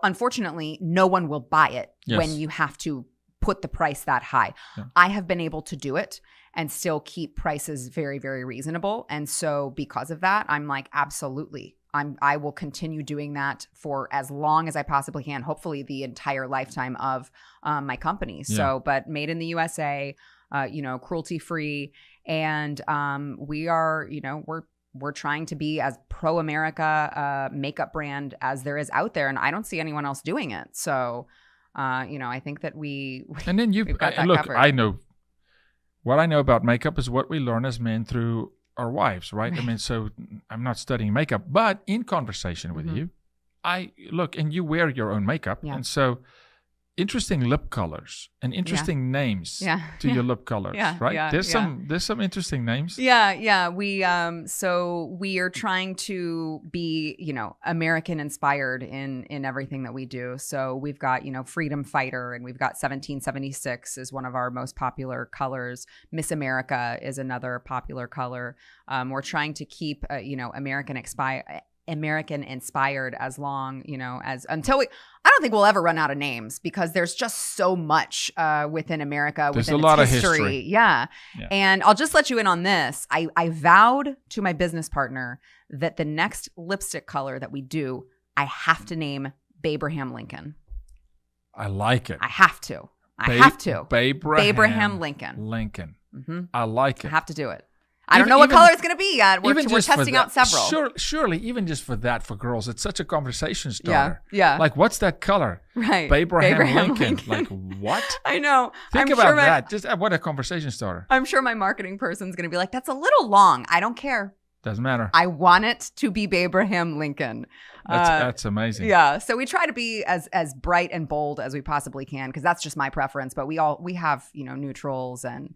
Unfortunately, no one will buy it when you have to put the price that high. Yeah. I have been able to do it and still keep prices very, very reasonable. And so because of that, I'm like, absolutely. I will continue doing that for as long as I possibly can, hopefully the entire lifetime of my company. Yeah. So, but made in the USA, cruelty-free. And we are, we're trying to be as pro-America makeup brand as there is out there. And I don't see anyone else doing it. So, I think that and then we've got that look, covered. I know what I know about makeup is what we learn as men through our wives, right? I mean, so I'm not studying makeup, but in conversation with you, I look, and you wear your own makeup. Yeah. And so interesting lip colors and interesting names to your lip colors, right? Yeah, there's some interesting names. Yeah. We are trying to be, American inspired in everything that we do. So we've got, Freedom Fighter, and we've got 1776 is one of our most popular colors. Miss America is another popular color. We're trying to keep, American inspired as long, as until I don't think we'll ever run out of names, because there's just so much within America, there's within a lot its of history. Yeah. And I'll just let you in on this. I vowed to my business partner that the next lipstick color that we do, I have to name Babraham Lincoln. I like it. I have to. Babraham Lincoln. Mm-hmm. I like it. I have to do it. I don't know what color it's going to be yet. We're testing out several. Surely, even just for that, for girls, it's such a conversation starter. Yeah. Like, what's that color? Right. Babraham Lincoln. Like, what? I know. Think about that. Just what a conversation starter. I'm sure my marketing person's going to be like, that's a little long. I don't care. Doesn't matter. I want it to be Babraham Lincoln. That's amazing. Yeah. So we try to be as bright and bold as we possibly can, because that's just my preference. But we have, neutrals and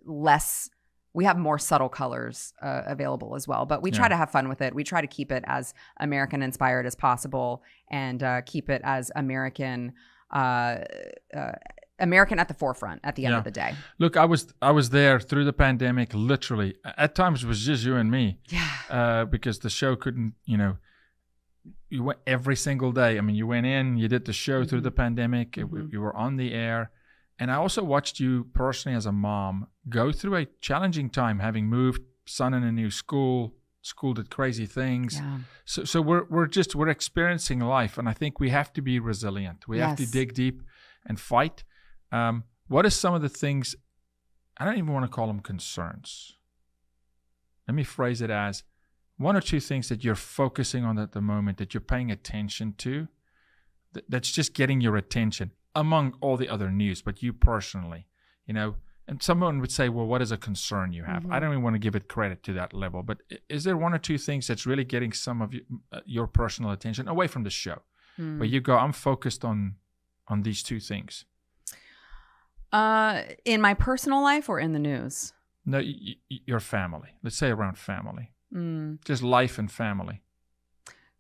less. We have more subtle colors available as well, but we try to have fun with it. We try to keep it as American inspired as possible, and keep it as American at the forefront at the end of the day. Look, I was there through the pandemic, literally. At times it was just you and me. Yeah. Because the show couldn't, you went every single day. I mean, you went in, you did the show through the pandemic. You were on the air. And I also watched you personally as a mom go through a challenging time, having moved, son in a new school did crazy things. Yeah. So we're experiencing life, and I think we have to be resilient. We have to dig deep and fight. What are some of the things? I don't even want to call them concerns. Let me phrase it as one or two things that you're focusing on at the moment, that you're paying attention to, that's just getting your attention, among all the other news, but you personally, and someone would say, well, what is a concern you have? I don't even want to give it credit to that level, but is there one or two things that's really getting some of your personal attention away from the show, where you go, I'm focused on these two things? In my personal life or in the news? No, your family. Let's say around family. Just life and family.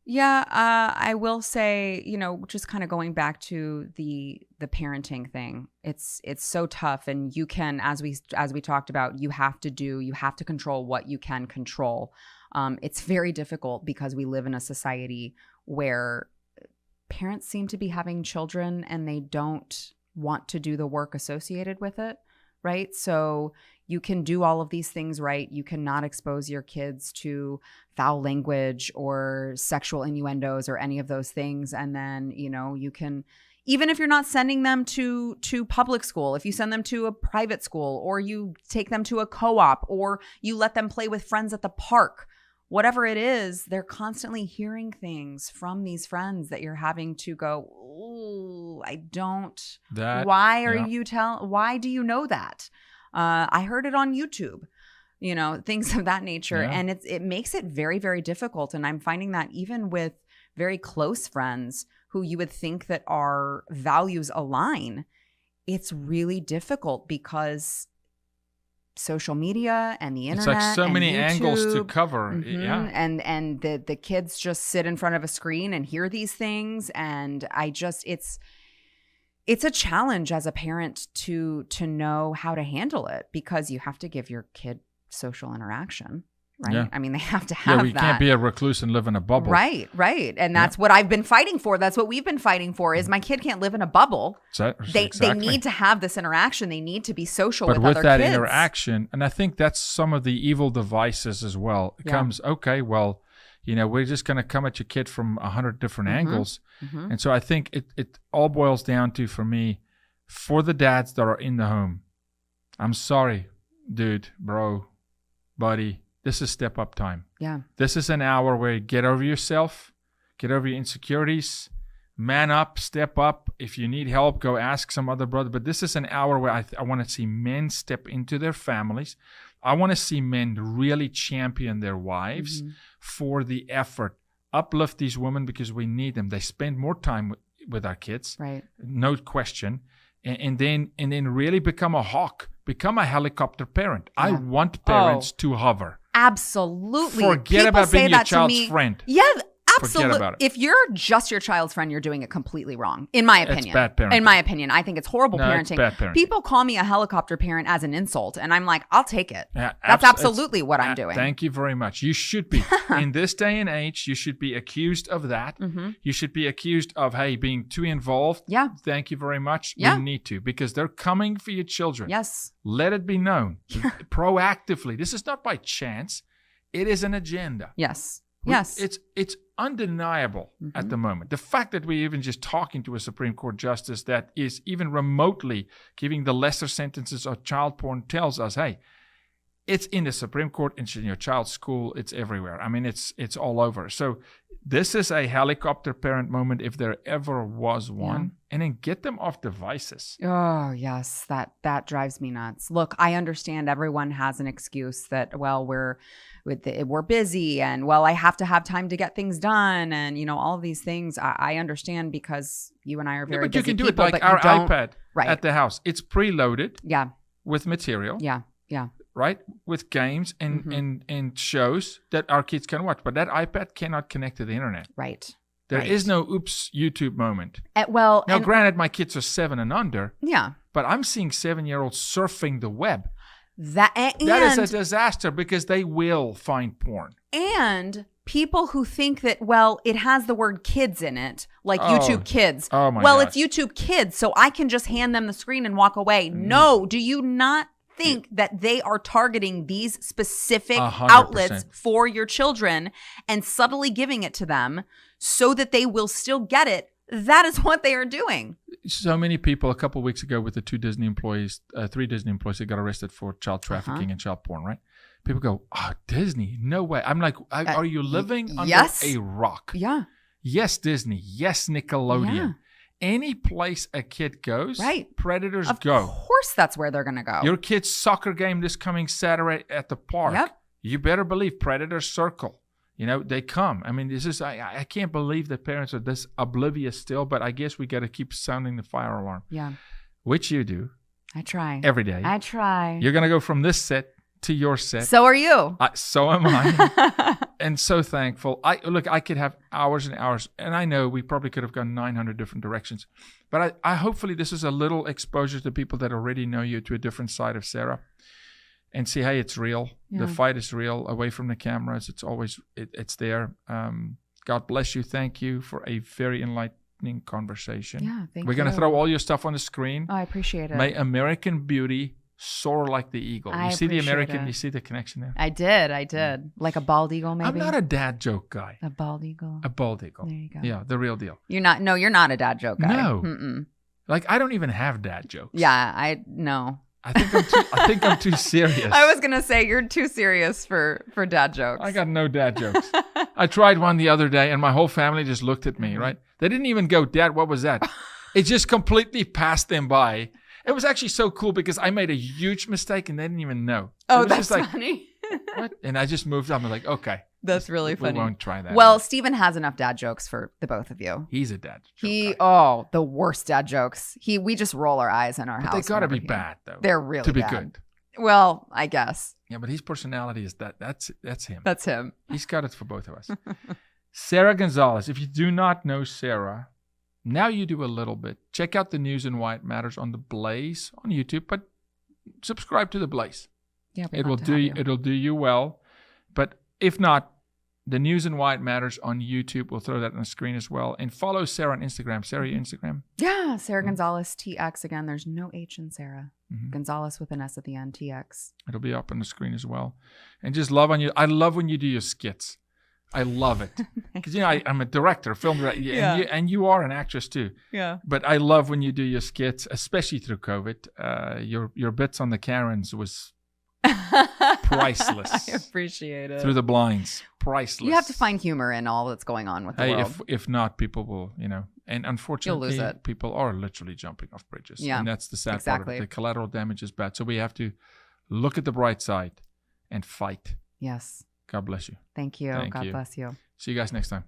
Yeah, I will say, just kind of going back to the parenting thing. It's so tough, and you can, as we talked about, you have to control what you can control. It's very difficult because we live in a society where parents seem to be having children and they don't want to do the work associated with it, right? So you can do all of these things right. You cannot expose your kids to foul language or sexual innuendos or any of those things. And then, you can, even if you're not sending them to public school, if you send them to a private school, or you take them to a co-op, or you let them play with friends at the park, whatever it is, they're constantly hearing things from these friends that you're having to go, "Ooh, I don't. Why do you know that? I heard it on YouTube," things of that nature. Yeah. And it makes it very, very difficult. And I'm finding that even with very close friends who you would think that our values align, it's really difficult because social media and the internet. It's like so many YouTube, angles to cover. Mm-hmm, yeah. And the kids just sit in front of a screen and hear these things. And it's a challenge as a parent to know how to handle it, because you have to give your kid social interaction, right? Yeah. I mean, they have to have that. You can't be a recluse and live in a bubble. Right. And that's what I've been fighting for. That's what we've been fighting for, is my kid can't live in a bubble. They need to have this interaction. They need to be social with other kids. But with that interaction, and I think that's some of the evil devices as well. It comes, okay, well, we're just going to come at your kid from 100 different angles. Mm-hmm. And so I think it all boils down to, for me, for the dads that are in the home, I'm sorry, dude, bro, buddy, this is step up time. Yeah. This is an hour where you get over yourself, get over your insecurities, man up, step up. If you need help, go ask some other brother. But this is an hour where I want to see men step into their families. I want to see men really champion their wives for the effort. Uplift these women because we need them. They spend more time with our kids, right? No question. And then really become a hawk, become a helicopter parent. Yeah. I want parents to hover. Absolutely. Forget People about being your child's friend. Yeah. Absolutely. Forget about it. If you're just your child's friend, you're doing it completely wrong, in my opinion. It's bad parenting. In my opinion, I think it's horrible parenting. It's bad parenting. People call me a helicopter parent as an insult, and I'm like, I'll take it. Yeah, that's absolutely what I'm doing. Thank you very much. You should be. In this day and age, you should be accused of that. Mm-hmm. You should be accused of, hey, being too involved. Yeah. Thank you very much. Yeah. You need to, because they're coming for your children. Yes. Let it be known proactively. This is not by chance. It is an agenda. Yes. Yes. It's undeniable at the moment. The fact that we're even just talking to a Supreme Court justice that is even remotely giving the lesser sentences of child porn tells us, hey, it's in the Supreme Court, it's in your child's school, it's everywhere. I mean, it's all over. So this is a helicopter parent moment if there ever was one. Yeah. And then get them off devices. Oh, yes. That drives me nuts. Look, I understand everyone has an excuse that, well, we're busy, and, well, I have to have time to get things done, and, all of these things. I understand, because you and I are very busy people. But you can do people, it like our iPad right. at the house. It's preloaded. Yeah. With material. Yeah. Yeah. Right? With games and shows that our kids can watch. But that iPad cannot connect to the internet. Right. There is no oops YouTube moment. Now, granted, my kids are 7 and under. Yeah. But I'm seeing 7-year-olds surfing the web. That is a disaster, because they will find porn. And people who think that, well, it has the word kids in it, like YouTube Kids. Oh my Well, gosh. It's YouTube Kids, so I can just hand them the screen and walk away. No, do you not think that they are targeting these specific 100%. outlets for your children and subtly giving it to them so that they will still get it? That is what they are doing. So many people a couple of weeks ago with the 3 Disney employees that got arrested for child trafficking and child porn, right? People go, oh, Disney? No way. I'm like, are you living under a rock? Yeah. Yes, Disney. Yes, Nickelodeon. Yeah. Any place a kid goes, right. predators go. Of course that's where they're going to go. Your kid's soccer game this coming Saturday at the park. Yep. You better believe predators circle. They come. I mean, this is, I can't believe that parents are this oblivious still, but I guess we got to keep sounding the fire alarm. Yeah. Which you do. I try. Every day. I try. You're going to go from this set to your set. So are you. So am I. and so thankful. I could have hours and hours, and I know we probably could have gone 900 different directions, but I hopefully this is a little exposure to people that already know you to a different side of Sara, and see, hey, it's real. Yeah. The fight is real. Away from the cameras, it's always it's there. God bless you. Thank you for a very enlightening conversation. Yeah, thank you. We're gonna throw all your stuff on the screen. Oh, I appreciate it. May American Beauty soar like the eagle. I You see the appreciate American. it. You see the connection there. I did. Like a bald eagle, maybe. I'm not a dad joke guy. A bald eagle. A bald eagle. There you go. Yeah, the real deal. You're not. No, you're not a dad joke guy. No. Mm-mm. Like I don't even have dad jokes. Yeah, no. I think I'm too serious. I was gonna say you're too serious for dad jokes. I got no dad jokes. I tried one the other day, and my whole family just looked at me. Right? They didn't even go, "Dad, what was that?" It just completely passed them by. It was actually so cool because I made a huge mistake and they didn't even know. Oh, it was that's just like, funny. what? And I just moved on. I'm like, okay. That's really We funny. won't try that. Well, Steven has enough dad jokes for the both of you. He's a dad joke guy. The worst dad jokes. We just roll our eyes in our But house. they gotta be whenever he- bad though. They're really to be bad. good. Well, I guess Yeah, but his personality is that's him. that's him. He's got it for both of us. Sara Gonzales. If you do not know Sara, now you do a little bit. Check out the news and why it matters on the Blaze on YouTube, but subscribe to the Blaze. Yeah, It'll do you well. But if not, the news and why it matters on YouTube. We'll throw that on the screen as well. And follow Sara on Instagram. Sara, your Instagram? Yeah, Sara Gonzales TX again. There's no H in Sara. Mhm. Gonzales with an S at the end. TX. It'll be up on the screen as well. And just love on you. I love when you do your skits. I love it because I'm a director, film director, Yeah. and you are an actress too. Yeah. But I love when you do your skits, especially through COVID. Your bits on the Karens was priceless. I appreciate it. Through the blinds, priceless. You have to find humor in all that's going on with the Hey, world. if not, people will, and unfortunately, You'll lose it. people are literally jumping off bridges. Yeah, And that's the sad part exactly. of it. The collateral damage is bad. So we have to look at the bright side and fight. Yes. God bless you. Thank you. Thank God you. bless you. See you guys next time.